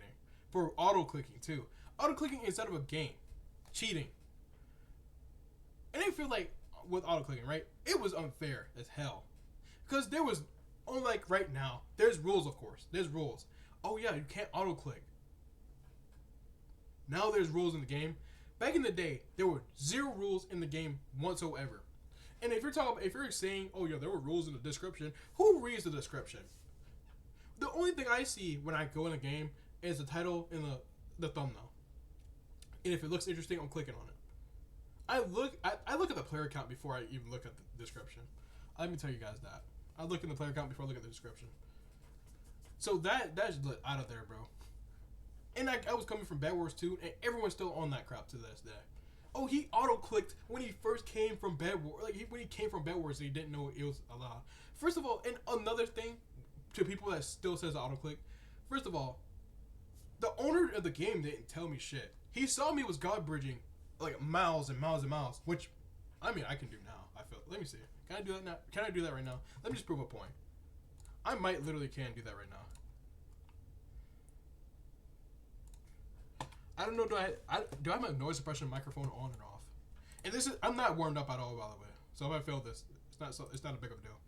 For auto-clicking, too. Auto-clicking instead of a game. Cheating. And I feel like, with auto-clicking, right? It was unfair as hell. Because there was, unlike right now, there's rules, of course. There's rules. Oh yeah, you can't auto-click. Now there's rules in the game. Back in the day, there were 0 rules in the game whatsoever. And if you're saying, oh yeah, there were rules in the description, who reads the description? The only thing I see when I go in a game is the title and the thumbnail. And if it looks interesting, I'm clicking on it. I look at the player count before I even look at the description. Let me tell you guys that. I look at the player count before I look at the description. So that's out of there, bro. And I was coming from Bad Wars 2, and everyone's still on that crap to this day. Oh, he auto clicked when he first came from Bed Wars. Like when he came from Bed Wars, he didn't know it was allowed. First of all, and another thing to people that still says auto click. First of all, the owner of the game didn't tell me shit. He saw me was god bridging like miles and miles and miles, which I mean I can do now. I feel. Let me see. Can I do that now? Can I do that right now? Let me just prove a point. I might literally can do that right now. I don't know. Do I have my noise suppression microphone on and off? And this is I'm not warmed up at all, by the way. So if I fail this, it's not a big of a deal.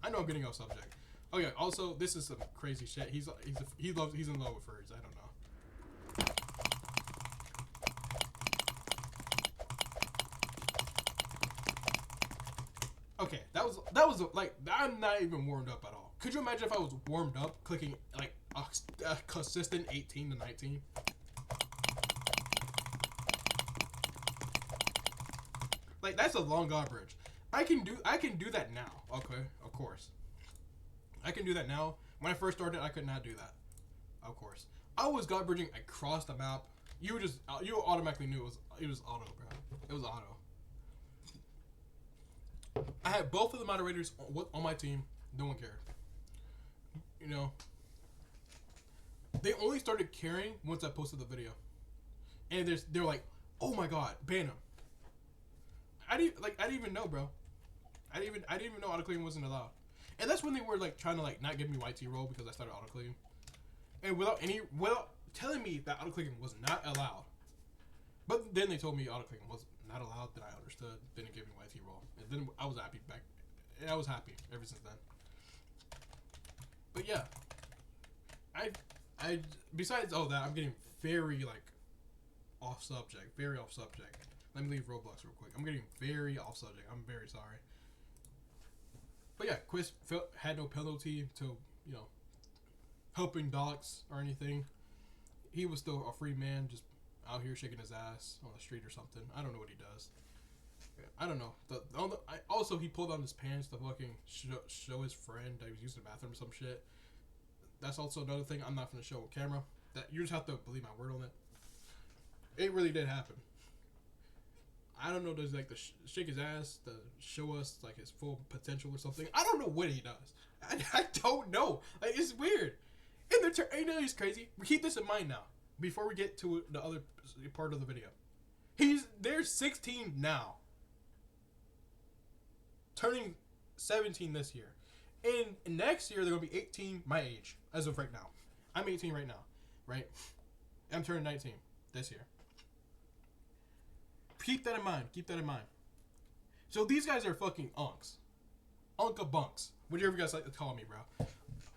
I know I'm getting off subject. Oh yeah. Also, this is some crazy shit. He's in love with furries. I don't know. Okay, that was like I'm not even warmed up at all. Could you imagine if I was warmed up clicking like a consistent 18 to 19? Like that's a long god bridge. I can do that now. Okay, of course. I can do that now. When I first started, I could not do that. Of course, I was god bridging across the map. You automatically knew it was auto, bro. It was auto. I had both of the moderators on my team. No one cared. You know, they only started caring once I posted the video, and they're like, "Oh my god, ban him." I didn't even know, bro. I didn't even know autocleaving wasn't allowed, and that's when they were like trying to like not give me YT roll because I started autocleaving, and without telling me that autocleaving was not allowed. But then they told me autocleaving was not allowed. Then I understood. Didn't give me YT roll, and then I was happy back. I was happy ever since then. But yeah, I besides all that, I'm getting very like off subject. Very off subject. Let me leave Roblox real quick. I'm getting very off subject. I'm very sorry. But yeah, Quiz had no penalty to helping docs or anything. He was still a free man, just out here shaking his ass on the street or something. I don't know what he does. I don't know. Also, he pulled on his pants to fucking show his friend that he was using the bathroom or some shit. That's also another thing I'm not going to show on camera. That you just have to believe my word on it. It really did happen. I don't know. Does like shake his ass to show us like his full potential or something? I don't know what he does. I don't know. Like it's weird. And you know he's crazy. Keep this in mind now. Before we get to the other part of the video, they're 16 now, turning 17 this year, and next year they're gonna be 18, my age as of right now. I'm 18 right now, right? I'm turning 19 this year. Keep that in mind. Keep that in mind. So these guys are fucking unks, unka bunks, whatever you guys like to call me, bro.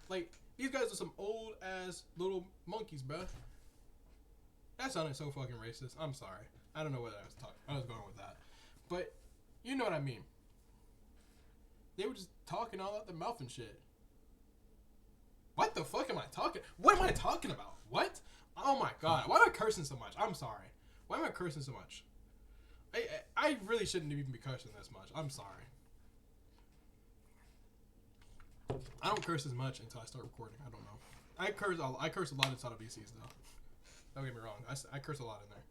Like these guys are some old ass little monkeys, bro. That sounded so fucking racist. I'm sorry. I don't know what I was going with that. But you know what I mean. They were just talking all out their mouth and shit. What the fuck am I talking? What am I talking about? What? Oh my god. Why am I cursing so much? I'm sorry. Why am I cursing so much? I really shouldn't even be cursing this much. I'm sorry. I don't curse as much until I start recording. I don't know. I curse a lot inside of BCs though. Don't get me wrong. I curse a lot in there.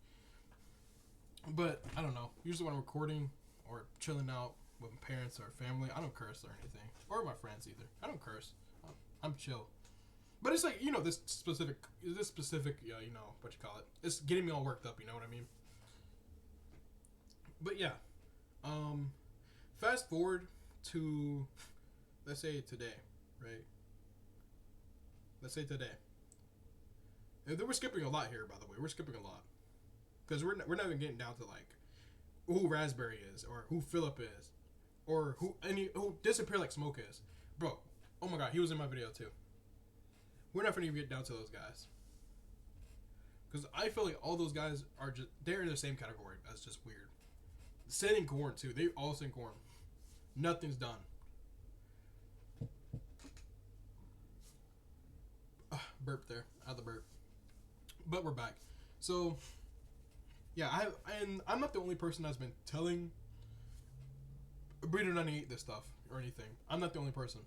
But I don't know. Usually when I'm recording or chilling out with my parents or family, I don't curse or anything. Or my friends either. I don't curse. I'm chill. But it's like, this specific, what you call it. It's getting me all worked up, you know what I mean? But yeah. Fast forward to, let's say today, right? Let's say today. And we're skipping a lot here, by the way. We're skipping a lot. Because we're not even getting down to, like, who Raspberry is, or who Philip is, or who Disappear Like Smoke is. Bro, oh my god, he was in my video, too. We're not going to even get down to those guys. Because I feel like all those guys are they're in the same category. That's just weird. Sin and Corn, too. They all sin Corn. Nothing's done. Burp there. Out of the burp. But we're back. So, yeah, I'm not the only person that's been telling Breeder 98 this stuff or anything. I'm not the only person.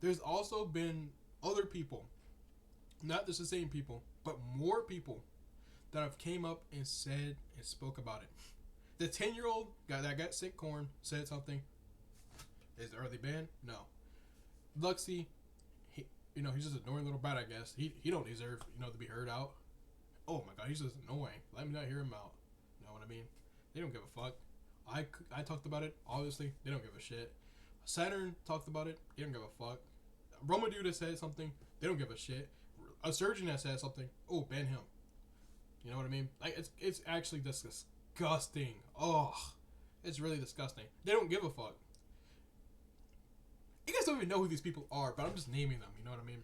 There's also been other people, not just the same people, but more people that have came up and said and spoke about it. The 10-year-old guy that got sick corn said something. Is the early ban? No. Luxie, he's just an annoying little brat, I guess. He don't deserve, to be heard out. Oh my god, he's just annoying. Let me not hear him out. You know what I mean? They don't give a fuck. I talked about it. Obviously, they don't give a shit. Saturn talked about it. They don't give a fuck. Roma dude that said something. They don't give a shit. A surgeon that said something. Oh, ban him. You know what I mean? Like it's actually just disgusting. Oh, it's really disgusting. They don't give a fuck. You guys don't even know who these people are, but I'm just naming them. You know what I mean?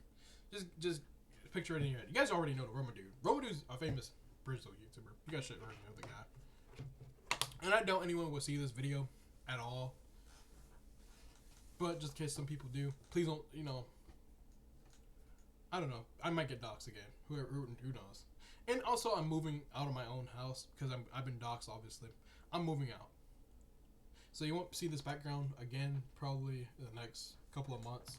Just picture it in your head. You guys already know the Roma dude. Roma dude's a famous Bridge Duels YouTuber. You guys should already know the guy. And I doubt anyone will see this video at all. But just in case some people do, please don't. I don't know. I might get doxxed again. Who knows? And also, I'm moving out of my own house because I've been doxxed. Obviously, I'm moving out. So you won't see this background again probably in the next couple of months.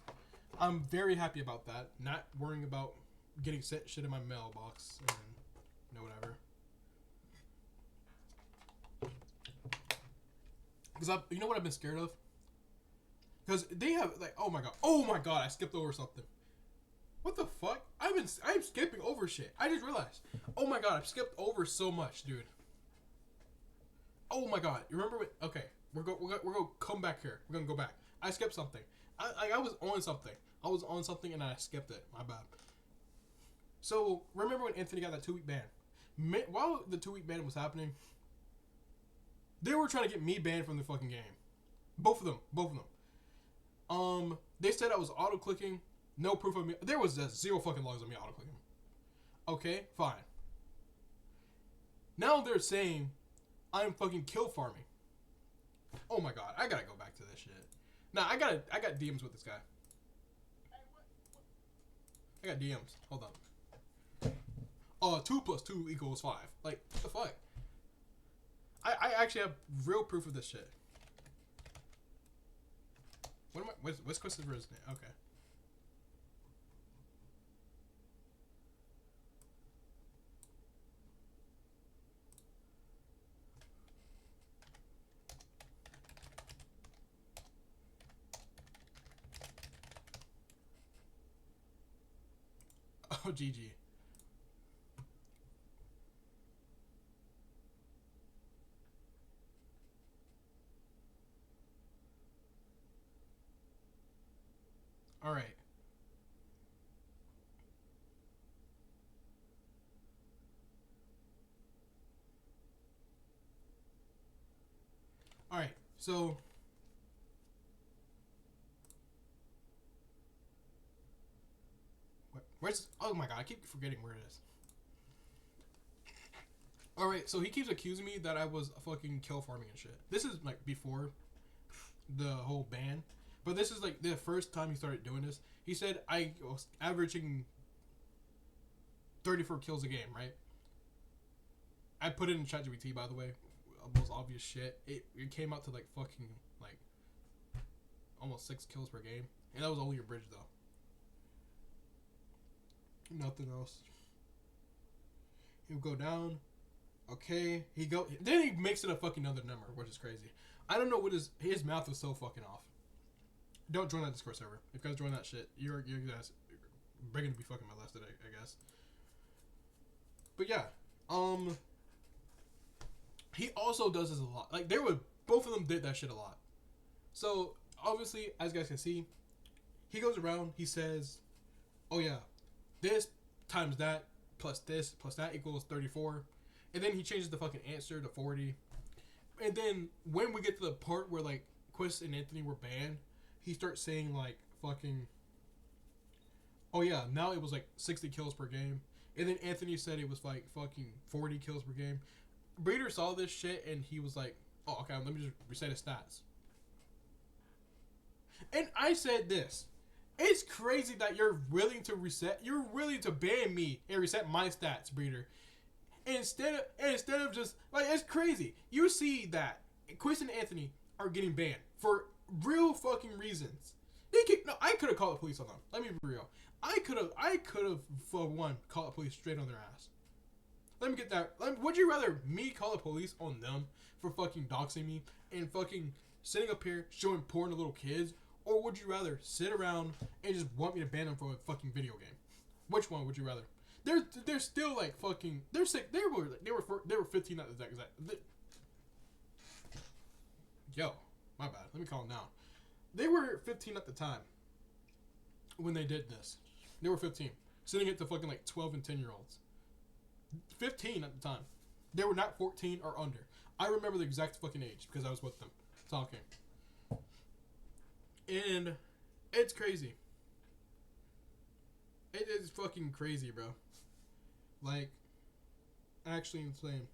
I'm very happy about that. Not worrying about getting shit in my mailbox and whatever. Because you know what I've been scared of? Because they have oh my god, I skipped over something. What the fuck? I'm skipping over shit. I just realized. Oh my god, I've skipped over so much, dude. Oh my god, you remember what? Okay. We're going to come back here. We're going to go back. I skipped something. I was on something. I was on something and I skipped it. My bad. So, remember when Anthony got that 2-week ban? While the 2-week ban was happening, they were trying to get me banned from the fucking game. Both of them. They said I was auto-clicking. No proof of me. There was just 0 fucking logs of me auto-clicking. Okay, fine. Now they're saying I'm fucking kill farming. Oh my god, I gotta go back to this shit. Nah, I got DMs with this guy. I got DMs. Hold on. 2 + 2 = 5. Like, what the fuck? I actually have real proof of this shit. What's Christopher's name? Okay. Oh, GG. All right. All right. So where's? Oh my god, I keep forgetting where it is. All right. So he keeps accusing me that I was fucking kill farming and shit. This is like before the whole ban. But this is like the first time he started doing this. He said I was averaging 34 kills a game, right? I put it in ChatGPT, by the way. Most obvious shit. It came out to like fucking like almost 6 kills per game. And that was only your bridge though. Nothing else. He'll go down. Okay. Then he makes it a fucking other number, which is crazy. I don't know what his math was so fucking off. Don't join that Discord server. If you guys join that shit, you're guys begging to be fucking molested, I guess. But yeah, he also does this a lot. Like both of them did that shit a lot. So obviously, as you guys can see, he goes around. He says, "Oh yeah, this times that plus this plus that equals 34," and then he changes the fucking answer to 40. And then when we get to the part where like Quist and Anthony were banned, he starts saying like fucking, "Oh yeah, now it was like 60 kills per game." And then Anthony said it was like fucking 40 kills per game. Breeder saw this shit and he was like, "Oh, okay, let me just reset his stats." And I said this. It's crazy that you're willing to ban me and reset my stats, Breeder. Instead of just like, it's crazy. You see that Quist and Anthony are getting banned for real fucking reasons. I could have called the police on them. Let me be real. I could have for one called the police straight on their ass. Let me get that. Would you rather me call the police on them for fucking doxing me and fucking sitting up here showing porn to little kids, or would you rather sit around and just want me to ban them for a fucking video game? Which one would you rather? They're still like fucking. They're sick. They were 15 at the exact. Yo, my bad. Let me calm down. They were 15 at the time when they did this. They were 15, sending it to fucking like 12 and 10-year-olds. 15 at the time. They were not 14 or under. I remember the exact fucking age because I was with them talking. And it's crazy. It is fucking crazy, bro. Like, actually insane.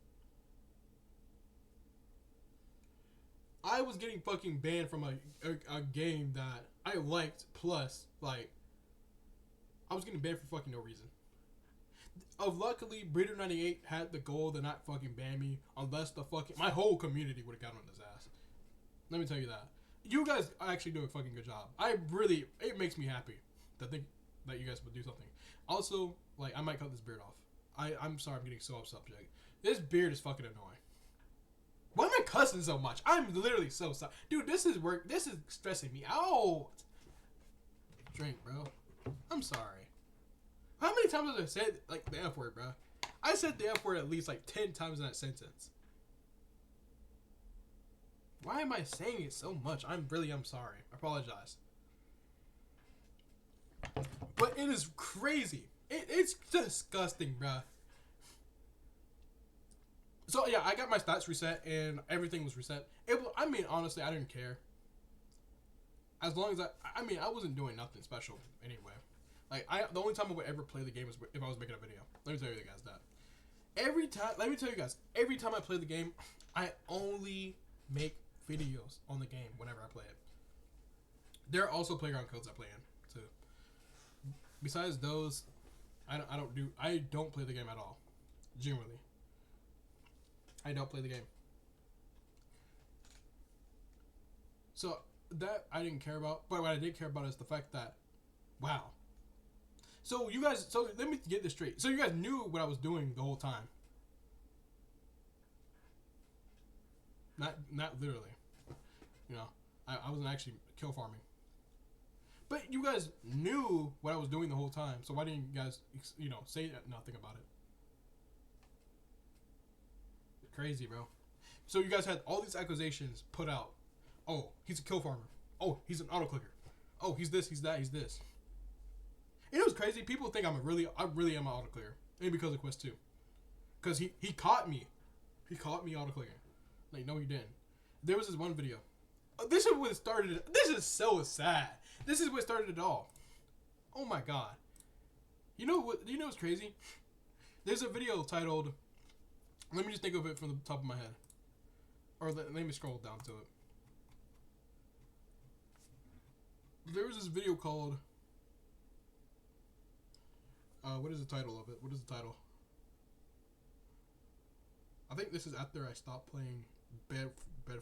I was getting fucking banned from a game that I liked, plus, like, I was getting banned for fucking no reason. Luckily, Breeder98 had the goal to not fucking ban me unless my whole community would have gotten on his ass. Let me tell you that. You guys actually do a fucking good job. It makes me happy to think that you guys would do something. Also, like, I might cut this beard off. I'm sorry I'm getting so off subject. This beard is fucking annoying. Why am I cussing so much? I'm literally so sorry. Dude, this is stressing me out. Drink, bro. I'm sorry. How many times have I said, like, the F word, bro? I said the F word at least, like, 10 times in that sentence. Why am I saying it so much? I'm sorry. I apologize. But it is crazy. It's disgusting, bro. So, yeah, I got my stats reset, and everything was reset. I mean, honestly, I didn't care. As long as I wasn't doing nothing special anyway. Like, the only time I would ever play the game is if I was making a video. Let me tell you guys that. Let me tell you guys, every time I play the game, I only make videos on the game whenever I play it. There are also playground codes I play in, too. Besides those, I don't play the game at all. Genuinely. I don't play the game. So, that I didn't care about. But what I did care about is the fact that, wow. So let me get this straight. So you guys knew what I was doing the whole time. Not literally. You know, I wasn't actually kill farming. But you guys knew what I was doing the whole time. So why didn't you guys, say nothing about it? Crazy, bro. So you guys had all these accusations put out. Oh, he's a kill farmer. Oh, he's an auto clicker. Oh, he's this, he's that, he's this. And it was crazy. People think I really am an auto clicker. Maybe because of Quest 2. Because he caught me. He caught me auto clicking. Like, no, he didn't. There was this one video. This is what started it. This is so sad. This is what started it all. Oh my god. You know what's crazy? There's a video titled, let me just think of it from the top of my head. Or let me scroll down to it. There was this video called, what is the title of it? What is the title? I think this is after I stopped playing Bed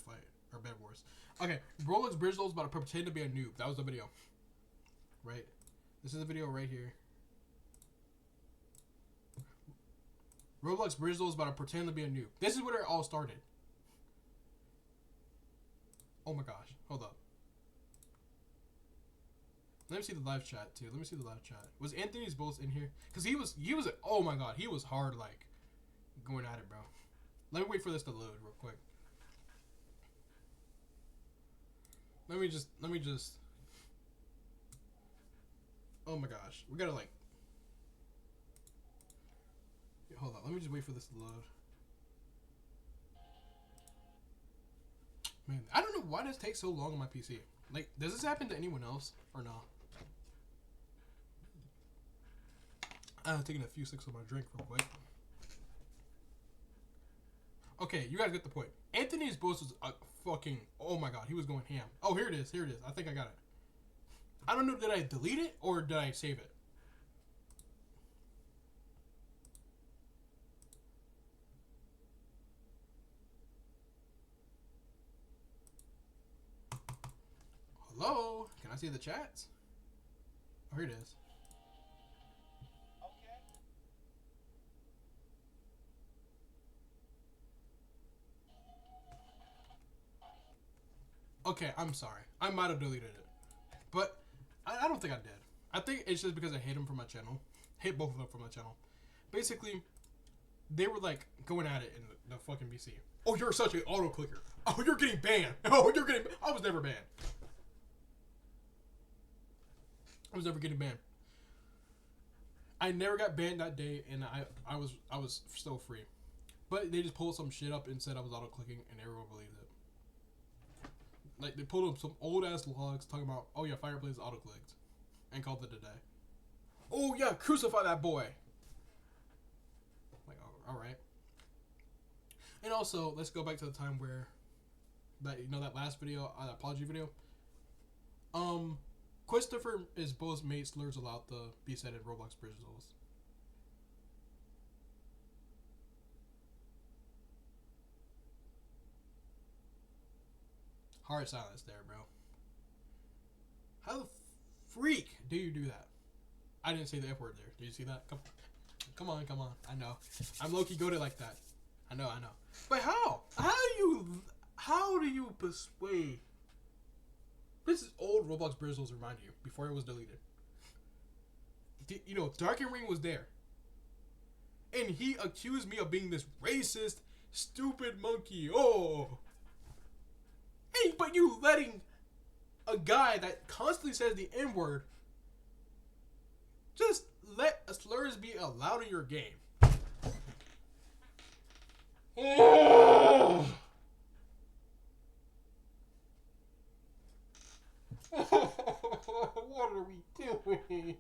Fight or Bed Wars. Okay, Roblox Bridge Duels about to pretend to be a noob. That was the video, right? This is the video right here. Roblox Bridge Duels about to pretend to be a noob. This is where it all started. Oh my gosh, hold up. Let me see the live chat too. Let me see the live chat. Was Anthony's both in here? Cause he was. Oh my god, he was hard like going at it, bro. Let me wait for this to load real quick. Let me just. Oh my gosh, we gotta like. Hold on, let me just wait for this to load. Man, I don't know why this takes so long on my PC. Like, does this happen to anyone else or not? I'm taking a few sips of my drink real quick. Okay, you guys get the point. Anthony's boss was a fucking, oh my god, he was going ham. Oh, here it is. I think I got it. I don't know, did I delete it or did I save it? Hello? Can I see the chats? Oh, here it is. Okay, I'm sorry. I might have deleted it, but I don't think I did. I think it's just because I hate him from my channel. Hate both of them from my channel. Basically, they were like going at it in the fucking BC. Oh, you're such an auto clicker. Oh, you're getting banned. Oh, you're getting. I was never banned. I was never getting banned. I never got banned that day, and I was still free. But they just pulled some shit up and said I was auto clicking, and everyone believed it. Like they pulled up some old ass logs talking about, oh yeah, Fireplace auto clicked, and called it a day. Oh yeah, crucify that boy. Like, all right. And also, let's go back to the time where that last video, that apology video. Christopher is both made slurs allowed to be said in Roblox Bridge Duels. Hard silence there, bro. How the freak do you do that? I didn't say the F word there. Did you see that? Come on. I know. I'm low-key goated like that. I know. But how? How do you persuade? This is old Roblox Bridge Duels, remind you, before it was deleted. You know, Darken Ring was there. And he accused me of being this racist, stupid monkey. Oh. Hey, but you letting a guy that constantly says the N-word just let slurs be allowed in your game. Oh. What are we doing?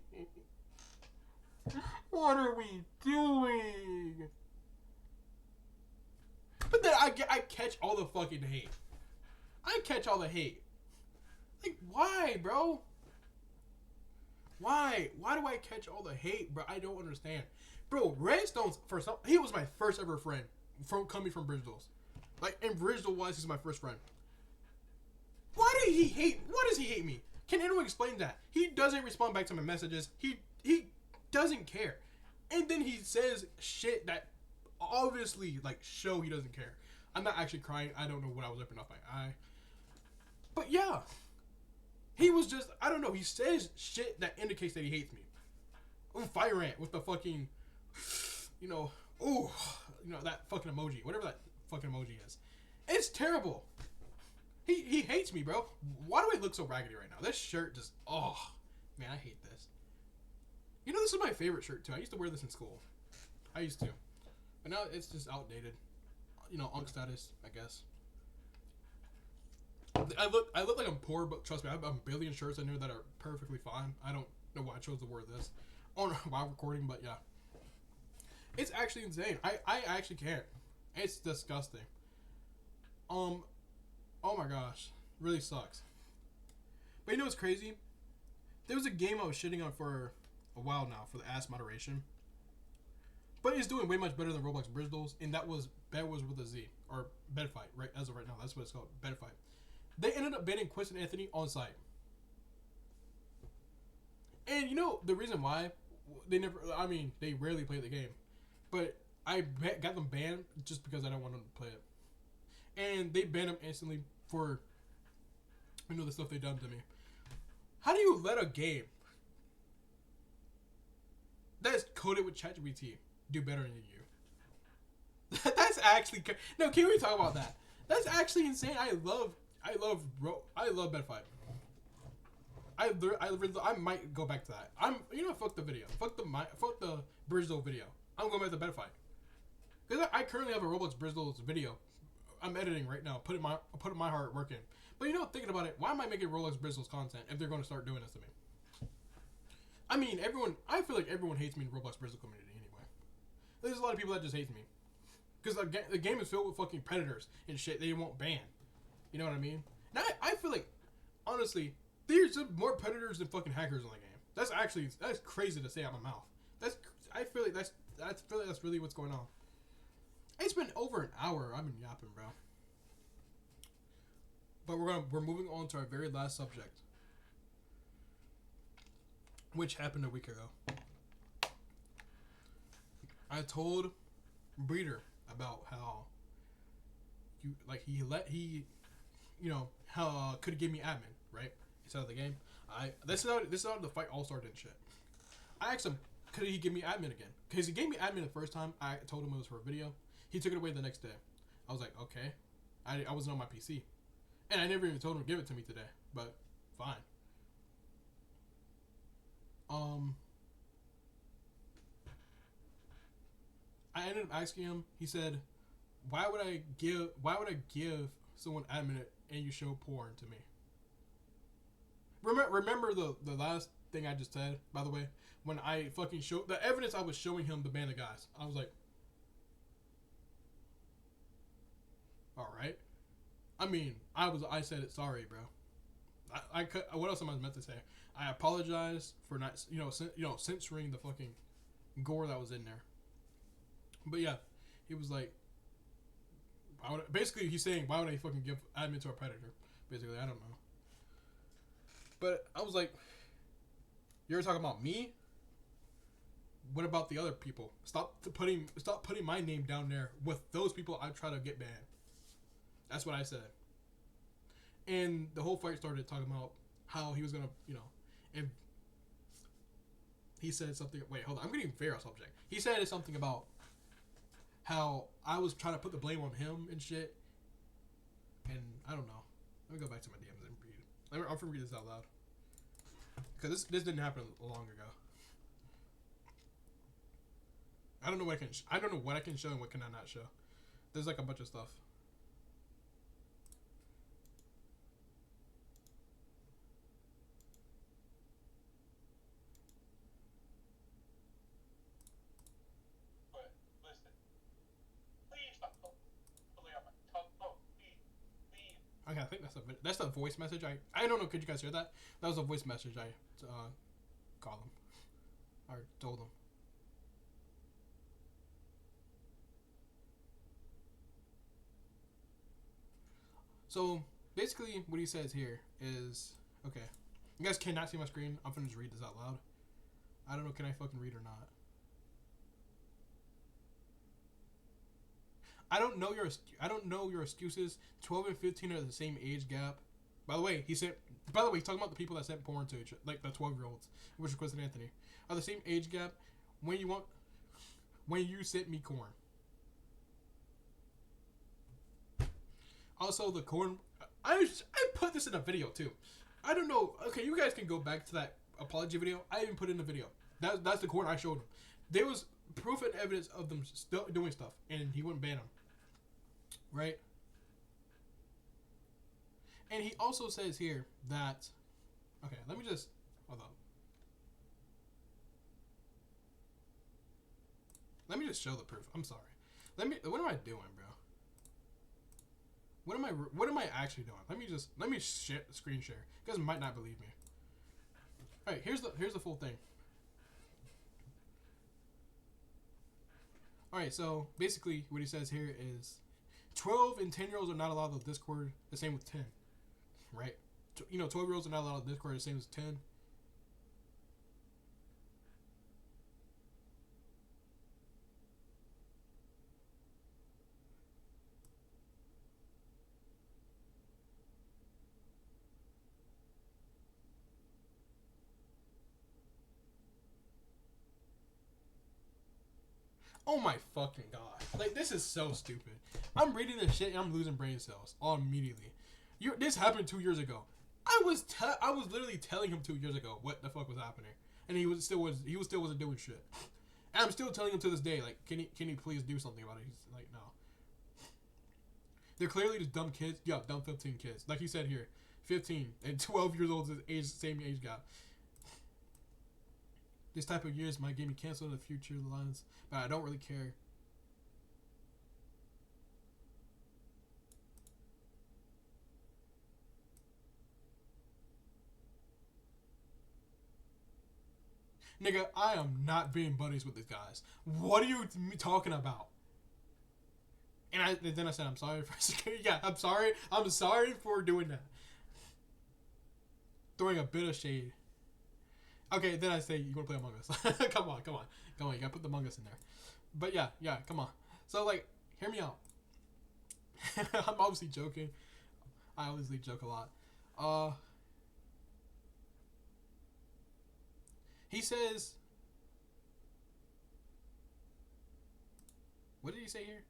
What are we doing? But then I catch all the fucking hate. I catch all the hate. Like, why, bro? Why? Why do I catch all the hate, bro? I don't understand. Bro, Redstone's he was my first ever friend coming from Bridge Duels. Like, in Bridge Duels wise, he's my first friend. Why did he hate? Why does he hate me? Can anyone explain that? He doesn't respond back to my messages. He doesn't care. And then he says shit that obviously, like, show he doesn't care. I'm not actually crying. I don't know what I was ripping off my eye. But yeah. He was just, I don't know. He says shit that indicates that he hates me. Oh, Fire Ant with the fucking, that fucking emoji. Whatever that fucking emoji is. It's terrible. He hates me, bro. Why do I look so raggedy right now? This shirt just, oh, man, I hate this. You know, this is my favorite shirt, too. I used to wear this in school. I used to. But now it's just outdated. Unk status, I guess. I look like I'm poor, but trust me, I have a billion shirts in there that are perfectly fine. I don't know why I chose to wear this while recording, but yeah. It's actually insane. I actually can't. It's disgusting. Oh my gosh. Really sucks. But you know what's crazy? There was a game I was shitting on for a while now for the ass moderation. But it's doing way much better than Roblox Bridge Duels, and that was with a Z. Or Bedfight, right? As of right now, that's what it's called. Bedfight. They ended up banning Quist and Anthony on site. And you know the reason why? They rarely play the game. But I got them banned just because I don't want them to play it. And they banned them instantly for, the stuff they done to me. How do you let a game that is coded with ChatGPT do better than you? That's actually... No, can we talk about that? That's actually insane. I love Bedfight. I might go back to that. Fuck the video. Fuck the Bridge Duels video. I'm going back to Bedfight. Because I currently have a Roblox Bridge Duels video I'm editing right now, putting my hard work in. But thinking about it, why am I making Roblox Bridge Duels content if they're going to start doing this to me? I mean, I feel like everyone hates me in the Roblox Bridge Duels community anyway. There's a lot of people that just hate me. Because the game is filled with fucking predators and shit they won't ban. You know what I mean? Now, I feel like, honestly, there's more predators than fucking hackers in the game. That's crazy to say out my mouth. I feel like that's really what's going on. It's been over an hour. I've been yapping, bro. But we're moving on to our very last subject, which happened a week ago. I told Breeder about how he how could he give me admin, right? Instead of the game. This is how the fight all started and shit. I asked him, could he give me admin again? Because he gave me admin the first time. I told him it was for a video. He took it away the next day. I was like, okay. I wasn't on my PC. And I never even told him to give it to me today. But, fine. I ended up asking him. He said, why would I give someone admin and you show porn to me? Remember the last thing I just said, by the way, when I fucking showed the evidence. I was showing him the band of guys. I was like, all right. I mean, I said it. Sorry, bro. I could. What else am I meant to say? I apologize for not censoring the fucking gore that was in there. But yeah, he was like, basically he's saying, why would I fucking give admin to a predator? Basically, I don't know. But I was like, you're talking about me? What about the other people? Stop putting my name down there with those people I try to get banned. That's what I said. And the whole fight started talking about how he was gonna, and he said something. Wait, hold on. I'm getting very off subject. He said something about how I was trying to put the blame on him and shit. And I don't know. Let me go back to my DMs and read. I'm gonna read this out loud because this didn't happen long ago. I don't know what I can show and what can I not show. There's like a bunch of stuff. Okay, I think that's a voice message. I don't know. Could you guys hear that? That was a voice message. I called him or told him. So basically, what he says here is okay. You guys cannot see my screen. I'm gonna just read this out loud. I don't know. Can I fucking read or not? I don't know your excuses. 12 and 15 are the same age gap. By the way, he's talking about the people that sent porn to each, like the 12-year-olds, which requested Anthony, are the same age gap. When you sent me corn. Also, the corn. I put this in a video too. I don't know. Okay, you guys can go back to that apology video. I even put it in the video. That's the corn I showed him. There was proof and evidence of them still doing stuff, and he wouldn't ban them. Right? And he also says here that... Okay, let me just... Hold on. Let me just show the proof. I'm sorry. What am I doing, bro? What am I actually doing? Let me screen share. You guys might not believe me. Alright, here's the full thing. Alright, so basically what he says here is 12 and 10-year-olds are not allowed on Discord, the same with 10. Right? 12-year-olds are not allowed on Discord, the same as 10. Oh my fucking god. Like, this is so stupid. I'm reading this shit and I'm losing brain cells all immediately. This happened 2 years ago. I was literally telling him 2 years ago what the fuck was happening. And he still wasn't doing shit. And I'm still telling him to this day, like, can he please do something about it? He's like, no. They're clearly just dumb kids. Yeah, dumb 15 kids. Like he said here. 15 and 12 years old is same age gap. This type of years might get me canceled in the future lines, but I don't really care. Nigga, I am not being buddies with these guys. What are you talking about? And then I said, I'm sorry for security. Yeah, I'm sorry. I'm sorry for doing that. Throwing a bit of shade. Okay, then I say, you want to play Among Us. Come on. You gotta put the Among Us in there. But yeah, come on. So, like, hear me out. I'm obviously joking. I honestly joke a lot. Uh, he says, what did he say here?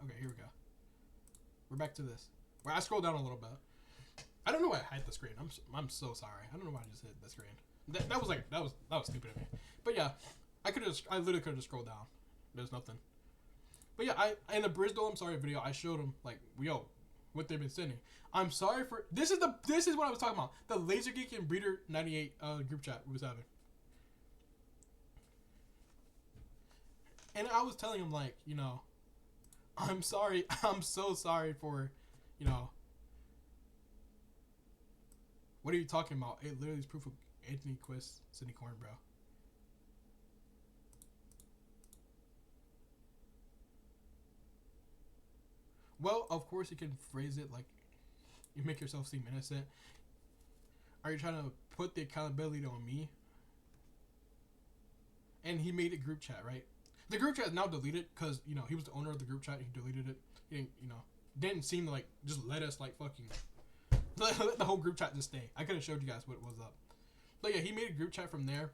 Okay, here we go. We're back to this. Where I scroll down a little bit. I don't know why I hid the screen. I'm so sorry. I don't know why I just hid the screen. That was stupid of me. But yeah, I literally could have just scrolled down. There's nothing. But yeah, in the Bridge Duel I'm Sorry video, I showed them like, yo, what they've been sending. I'm sorry for this is what I was talking about. The Laser Geek and Breeder 98 group chat we was having. And I was telling him like, you know, I'm sorry. I'm so sorry for, you know. What are you talking about? It literally is proof of Anthony Quist, Sidney Corn, bro. Well, of course you can phrase it like you make yourself seem innocent. Are you trying to put the accountability on me? And he made a group chat, right? The group chat is now deleted because, you know, he was the owner of the group chat. He deleted it. He didn't, you know, didn't seem to like just let us like fucking let the whole group chat just stay. I could have showed you guys what was up. But yeah, he made a group chat from there.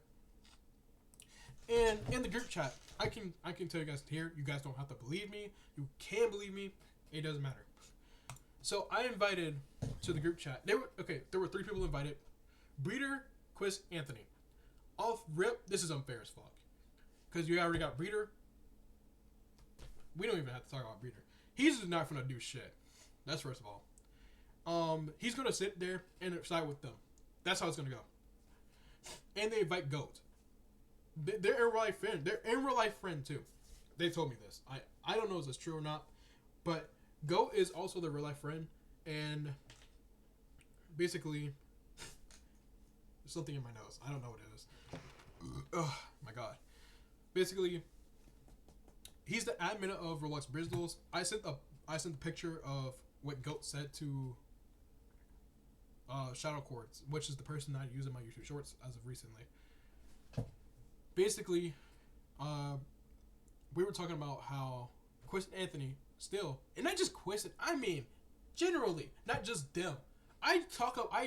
And in the group chat, I can tell you guys here, you guys don't have to believe me. You can believe me. It doesn't matter. So I invited to the group chat. There were 3 people invited. Breeder, Quist, Anthony. Off rip, this is unfair as fuck. Because you already got Breeder. We don't even have to talk about Breeder. He's just not gonna do shit. That's first of all. He's gonna sit there and side with them. That's how it's gonna go. And they invite Goat. They're in real life friend. They're in real life friend too. They told me this. I don't know if it's true or not, but Goat is also their real life friend, and basically, there's something in my nose. I don't know what it is. Oh my god. Basically, he's the admin of Roblox Bridge Duels. I sent a picture of what Goat said to Shadow Chords, which is the person that I use in my YouTube Shorts as of recently. Basically, we were talking about how Quist and Anthony still, and not just Quist, I mean, generally, not just them. I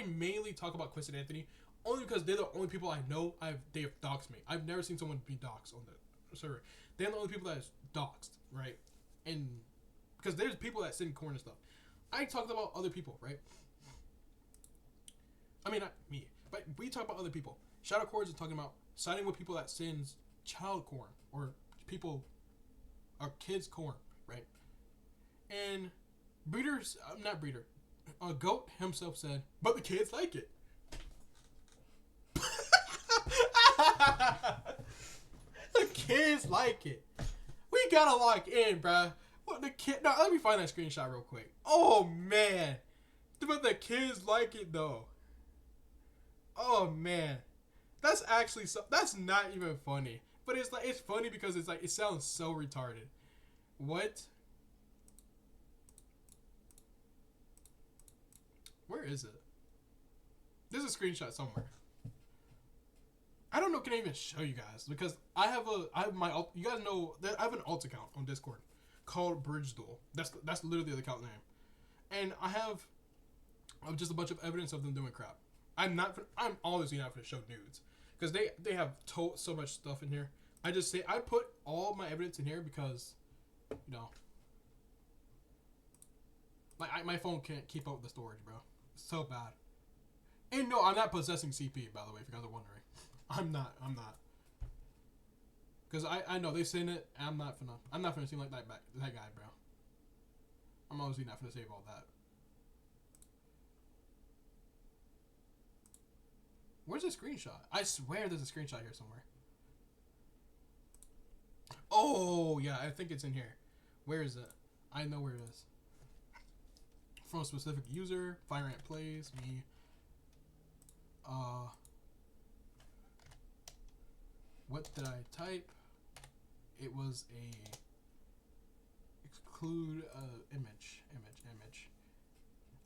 mainly talk about Quist and Anthony only because they're the only people I know they have doxed me. I've never seen someone be doxed on the server. They're the only people that is doxed, right? And because there's people that send corn and stuff. I talked about other people, right? I mean, not me, but we talk about other people. Shadow Chords is talking about siding with people that sends child corn or people or kids corn, right? And Goat himself said, but the kids like it. The kids like it. We gotta lock in, bruh. What the kid? No, let me find that screenshot real quick. Oh man, but the kids like it though. Oh man, that's actually that's not even funny. But it's funny because it's like it sounds so retarded. What? Where is it? There's a screenshot somewhere. I don't know. Can I even show you guys? Because I have my you guys know that I have an alt account on Discord called Bridge Duel. That's literally the account name, and I have just a bunch of evidence of them doing crap. I'm obviously not going to show nudes because they have so much stuff in here. I put all my evidence in here because, you know, like my phone can't keep up with the storage, bro. It's so bad. And no, I'm not possessing CP, by the way, if you guys are wondering. I'm not. Because I know they send it. And I'm not finna seem like that guy, bro. I'm obviously not finna save all that. Where's the screenshot? I swear there's a screenshot here somewhere. Oh, yeah, I think it's in here. Where is it? I know where it is. From a specific user, Fire Ant Plays, me. What did I type? It was a exclude image.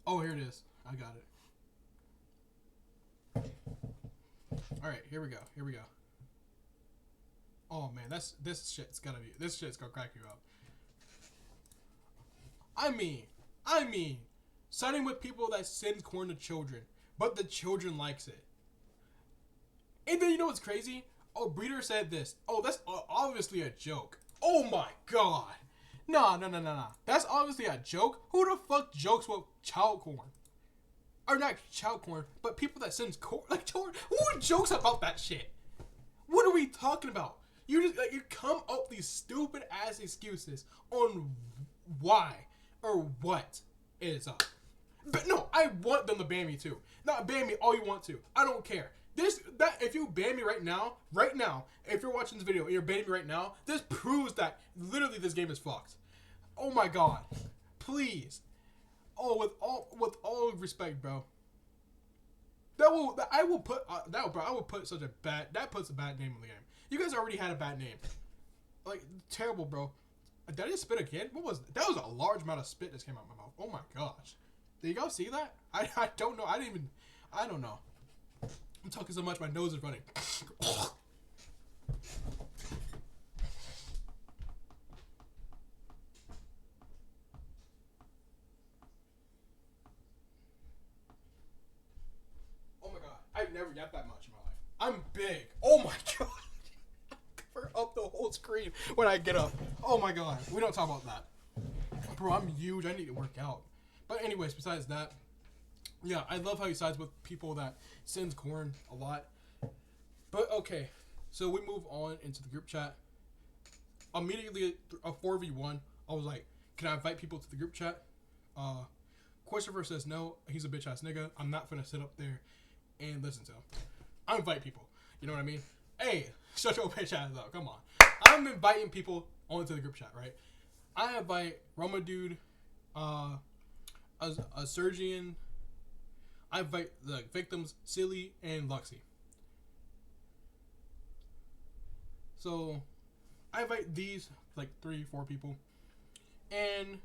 Oh, here it is. I got it. All right, here we go. Oh man, this shit's gonna crack you up. I mean, I mean, siding with people that send corn to children, but the children likes it. And then you know what's crazy? Oh, Breeder said this. Oh, that's obviously a joke. Oh my god. Nah. That's obviously a joke. Who the fuck jokes with child corn? Or not child corn, but people that sends corn like children. Who jokes about that shit? What are we talking about? You just like you come up with these stupid ass excuses on why or what is up. But no, I want them to ban me too. Not ban me all you want to. I don't care. If you ban me right now, if you're watching this video and you're banning me right now, this proves that literally this game is fucked. Oh my god. Please. Oh, with all respect, bro. I will put such a bad, that puts a bad name on the game. You guys already had a bad name. Like, terrible, bro. Did I just spit again? What was that? Was a large amount of spit that came out of my mouth. Oh my gosh. Did you guys see that? I don't know. I don't know. I'm talking so much, my nose is running. Oh my god. I've never yapped that much in my life. I'm big. Oh my god. Cover up the whole screen when I get up. Oh my god. We don't talk about that. Bro, I'm huge. I need to work out. But anyways, besides that, yeah, I love how he sides with people that sends corn a lot. But okay, so we move on into the group chat. Immediately, a 4v1, I was like, can I invite people to the group chat? Christopher says no, he's a bitch ass nigga. I'm not gonna sit up there and listen to him. I invite people, you know what I mean? Hey, shut your bitch ass up, come on. I'm inviting people onto the group chat, right? I invite Roma Dude, a Sergian. I invite the victims, Silly and Luxy. So, I invite these, like, 3-4 people. And,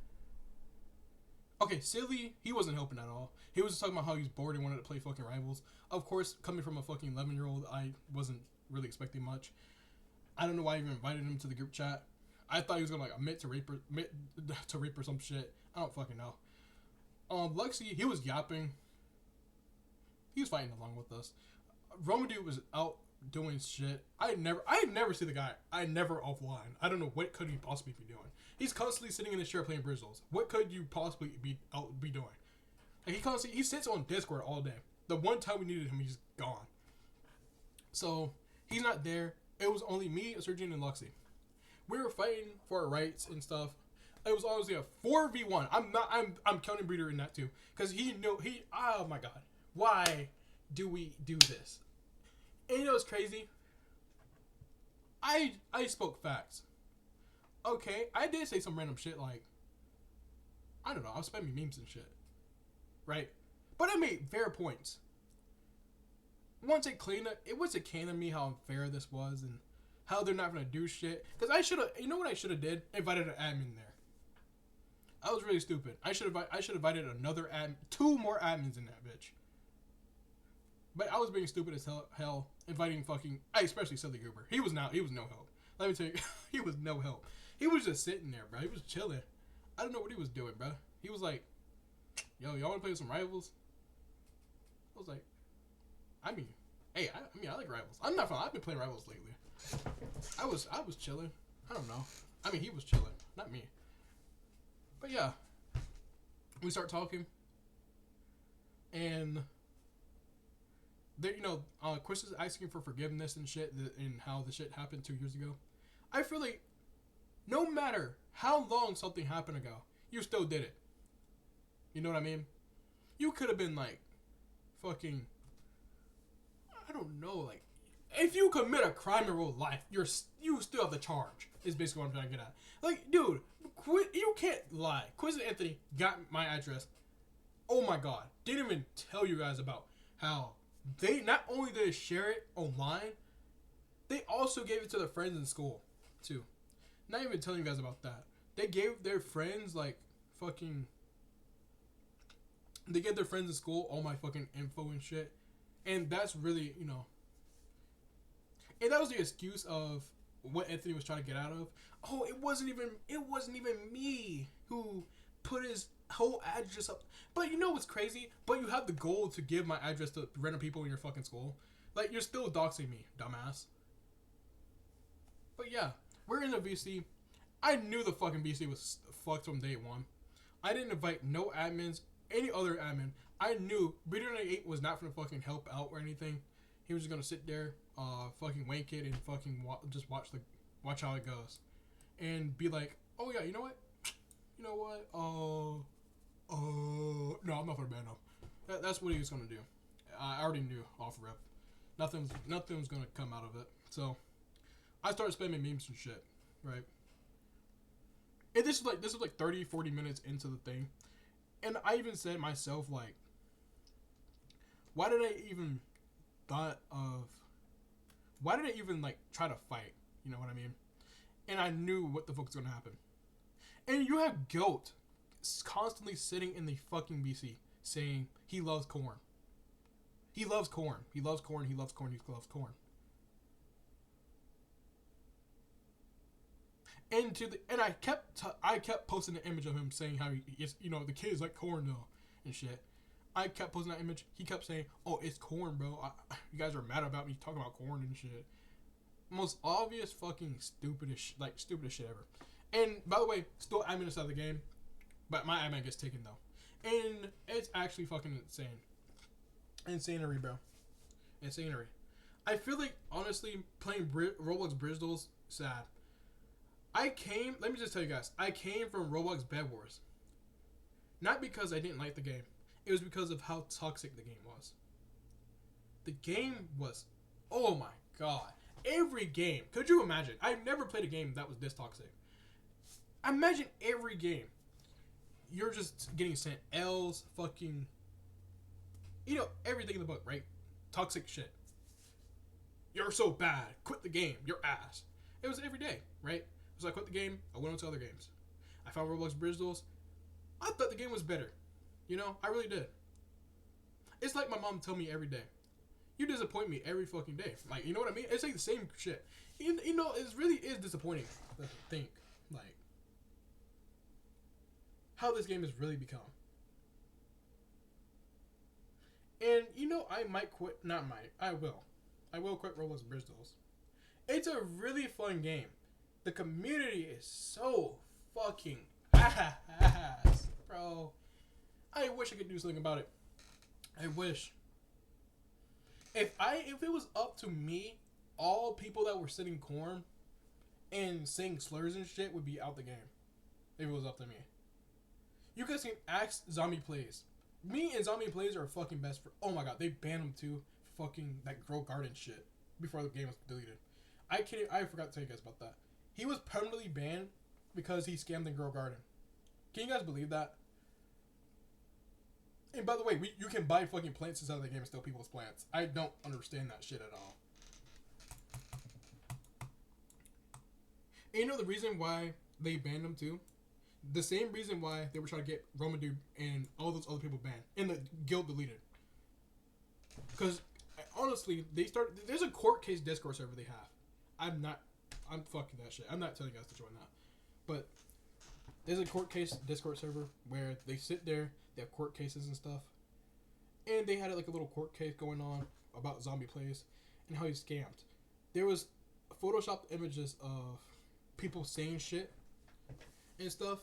okay, Silly, he wasn't helping at all. He was just talking about how he's bored and wanted to play fucking Rivals. Of course, coming from a fucking 11-year-old, I wasn't really expecting much. I don't know why I even invited him to the group chat. I thought he was gonna, like, admit to rape or some shit. I don't fucking know. Luxy, he was yapping. He was fighting along with us. Romadou was out doing shit. I never see the guy. I never offline. I don't know what could he possibly be doing. He's constantly sitting in his chair playing Bridge Duels. What could you possibly be doing? Like he sits on Discord all day. The one time we needed him, he's gone. So he's not there. It was only me, Sergian, and Luxy. We were fighting for our rights and stuff. It was obviously a 4v1. I'm counting Breeder in that too, because oh my god. Why do we do this? And you know what's crazy? I spoke facts. Okay, I did say some random shit like, I don't know, I was spamming memes and shit. Right? But I made fair points. Once it was a cane of me how unfair this was and how they're not gonna do shit. Because I should have, you know what I should have did? Invited an admin there. I was really stupid. I should have invited another admin, 2 more admins in that bitch. But I was being stupid as hell inviting especially Silly Goober. He was no help. Let me tell you, he was no help. He was just sitting there, bro. He was chilling. I don't know what he was doing, bro. He was like, yo, y'all want to play some Rivals? I was like, I like Rivals. I've been playing Rivals lately. I was chilling. I don't know. He was chilling, not me. But yeah, we start talking, and there, Chris is asking for forgiveness and shit, and how the shit happened 2 years ago. I feel like no matter how long something happened ago, you still did it. You know what I mean? You could have been like, fucking, I don't know, like, if you commit a crime in real life, you still have the charge, is basically what I'm trying to get at. Like, dude, you can't lie. Quiz and Anthony got my address. Oh my god. Didn't even tell you guys about how they not only did they share it online, they also gave it to their friends in school, too. Not even telling you guys about that. They gave their friends, like, fucking... They gave their friends in school all my fucking info and shit. And that's really, And that was the excuse of what Anthony was trying to get out of. Oh, it wasn't even me who put his whole address up. But you know what's crazy? But you have the goal to give my address to random people in your fucking school. Like, you're still doxing me, dumbass. But yeah, we're in the VC. I knew the fucking VC was fucked from day one. I didn't invite no admins, any other admin. I knew Breeder 98 was not gonna fucking help out or anything. He was just gonna sit there, fucking wank it and fucking just watch how it goes, and be like, oh yeah, you know what? No, I'm not gonna ban him. That's what he was gonna do. I already knew off rip. Nothing was gonna come out of it. So I started spamming memes and shit, right? And this was like 30, 40 minutes into the thing, and I even said myself, like, why did I even like try to fight? You know what I mean? And I knew what the fuck was gonna happen. And you have Goat constantly sitting in the fucking BC saying he loves corn. He loves corn. He loves corn. He loves corn. He loves corn. And I kept posting the image of him saying how the kids like corn though and shit. I kept posting that image. He kept saying, "Oh, it's corn, bro. You guys are mad about me talking about corn and shit." Most obvious fucking stupidest shit ever. And by the way, still admin inside the game, but my admin gets taken though, and it's actually fucking insane. Insanery, bro. Insanery. I feel like honestly playing Roblox Bridge Duels sad. Let me just tell you guys, I came from Roblox Bed Wars. Not because I didn't like the game. It was because of how toxic the game was. The game was, oh my god. Every game. Could you imagine? I've never played a game that was this toxic. Imagine every game. You're just getting sent L's, fucking, everything in the book, right? Toxic shit. You're so bad. Quit the game. You're ass. It was every day, right? So I quit the game. I went on to other games. I found Roblox Bridge Duels. I thought the game was better. I really did. It's like my mom tell me every day. You disappoint me every fucking day. Like, you know what I mean? It's like the same shit. It really is disappointing to think, like, how this game has really become. And, I might quit. Not might. I will. I will quit Roblox Bridge Duels. It's a really fun game. The community is so fucking ass, bro. I wish I could do something about it. I wish. If it was up to me, all people that were sitting corn and saying slurs and shit would be out the game. If it was up to me. You guys can ask Zombie Plays. Me and Zombie Plays are fucking best friends. Oh my god, they banned him too. Fucking that Grow Garden shit before the game was deleted. I forgot to tell you guys about that. He was permanently banned because he scammed in Grow Garden. Can you guys believe that? And by the way, you can buy fucking plants inside of the game and steal people's plants. I don't understand that shit at all. And the reason why they banned him too? The same reason why they were trying to get Roman Dude and all those other people banned. And the guild deleted. Because, honestly, there's a court case Discord server they have. I'm fucking that shit. I'm not telling you guys to join that. But there's a court case Discord server where they sit there, they have court cases and stuff. And they had like a little court case going on about Zombie Plays and how he scammed. There was photoshopped images of people saying shit and stuff.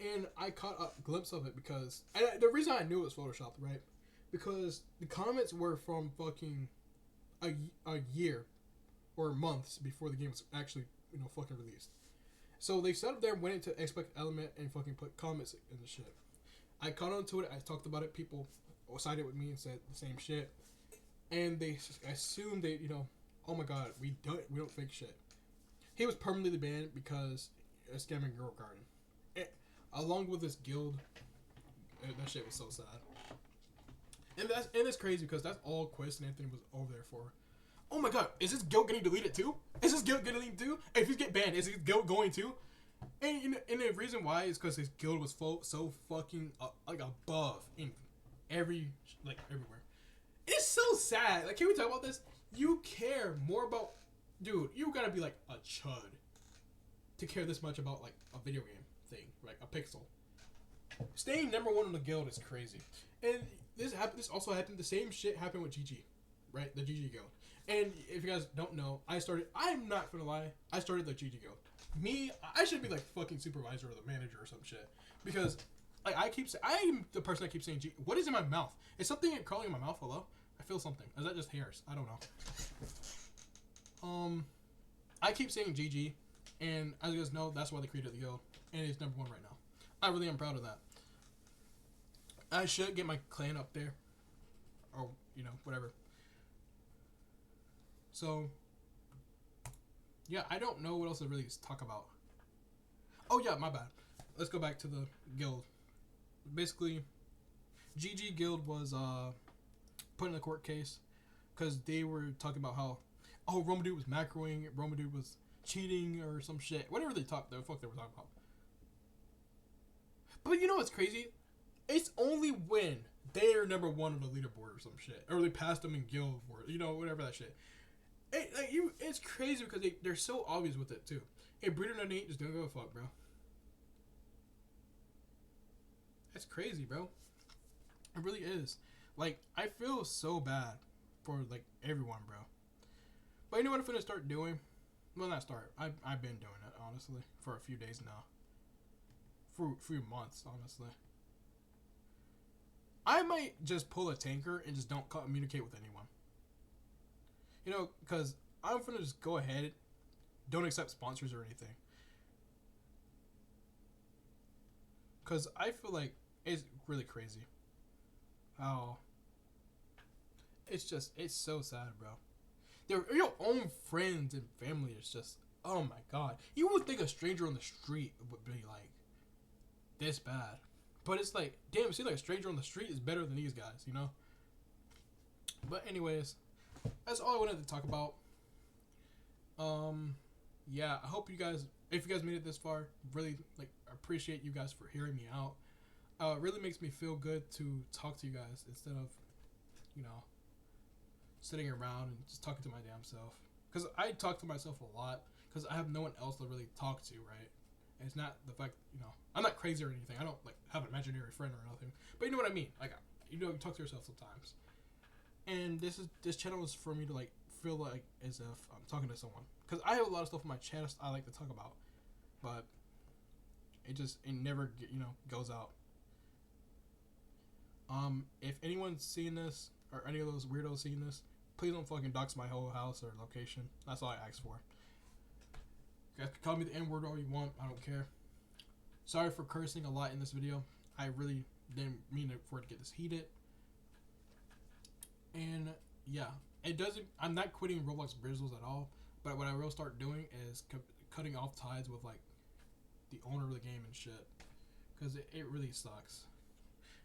And I caught a glimpse of it because the reason I knew it was photoshopped, right? Because the comments were from fucking a year or months before the game was actually, fucking released. So they sat up there, went into explicit element, and fucking put comments in the shit. I caught on to it. I talked about it. People sided with me and said the same shit, and they assumed that oh my god, we don't fake shit. He was permanently banned because of scamming Girl Garden, along with this guild. That shit was so sad. And it's crazy because that's all Quest and Anthony was over there for. Oh my god, is this guild getting deleted too? Is this guild getting deleted too? If he get banned, is his guild going too? And the reason why is because his guild was so fucking like above in everywhere. It's so sad. Like, can we talk about this? You care more about dude, you gotta be like a chud to care this much about like a video game thing, like a pixel. Staying number one in the guild is crazy, and this also happened. The same shit happened with GG, right? The GG guild. And if you guys don't know, I'm not gonna lie, I started the GG guild. Me, I should be like fucking supervisor or the manager or some shit, because like I'm the person that keeps saying G. What is in my mouth? Is something crawling in my mouth? Hello? I feel something. Is that just hairs? I don't know. I keep saying GG, and as you guys know, that's why they created the guild, and it's number one right now. I really am proud of that. I should get my clan up there, or whatever. So, yeah, I don't know what else to really talk about. Oh yeah, my bad. Let's go back to the guild. Basically, GG guild was put in a court case because they were talking about how Romadude was macroing, Romadude was cheating or some shit. Whatever the fuck they were talking about. But you know what's crazy? It's only when they're number one on the leaderboard or some shit, or they passed them in guild war, whatever that shit. It's crazy because they're so obvious with it too. Hey, Breeder 98 just don't give a fuck, bro. That's crazy, bro. It really is. Like, I feel so bad for like everyone, bro. But you know what I'm gonna start doing? Well, not start. I've been doing it honestly for a few days now. For a few months, honestly. I might just pull a tanker and just don't communicate with anyone. Because I'm gonna just go ahead, don't accept sponsors or anything. Because I feel like it's really crazy. How it's so sad, bro. Your own friends and family is just, oh my god. You would think a stranger on the street would be like this bad. But it's like, damn, it seems like a stranger on the street is better than these guys, But anyways, that's all I wanted to talk about. Yeah, I hope you guys, if you guys made it this far, really appreciate you guys for hearing me out. It really makes me feel good to talk to you guys instead of, sitting around and just talking to my damn self. Because I talk to myself a lot because I have no one else to really talk to, right? And it's not the fact, I'm not crazy or anything. I don't have an imaginary friend or nothing. But you know what I mean? You talk to yourself sometimes. And this channel is for me to feel like as if I'm talking to someone, because I have a lot of stuff on my chest I like to talk about, but it never goes out. If anyone's seeing this or any of those weirdos seeing this, please don't fucking dox my whole house or location. That's all I ask for. You guys can call me the N-word all you want. I don't care. Sorry for cursing a lot in this video. I really didn't mean for it to get this heated. And yeah, I'm not quitting Roblox Bridge Duels at all. But what I will start doing is cutting off ties with the owner of the game and shit, because it really sucks.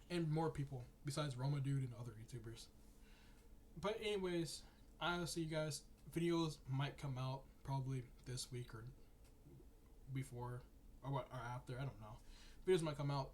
And more people besides Roma Dude and other YouTubers. But anyways, I'll see you guys. Videos might come out probably this week or before or after. I don't know. Videos might come out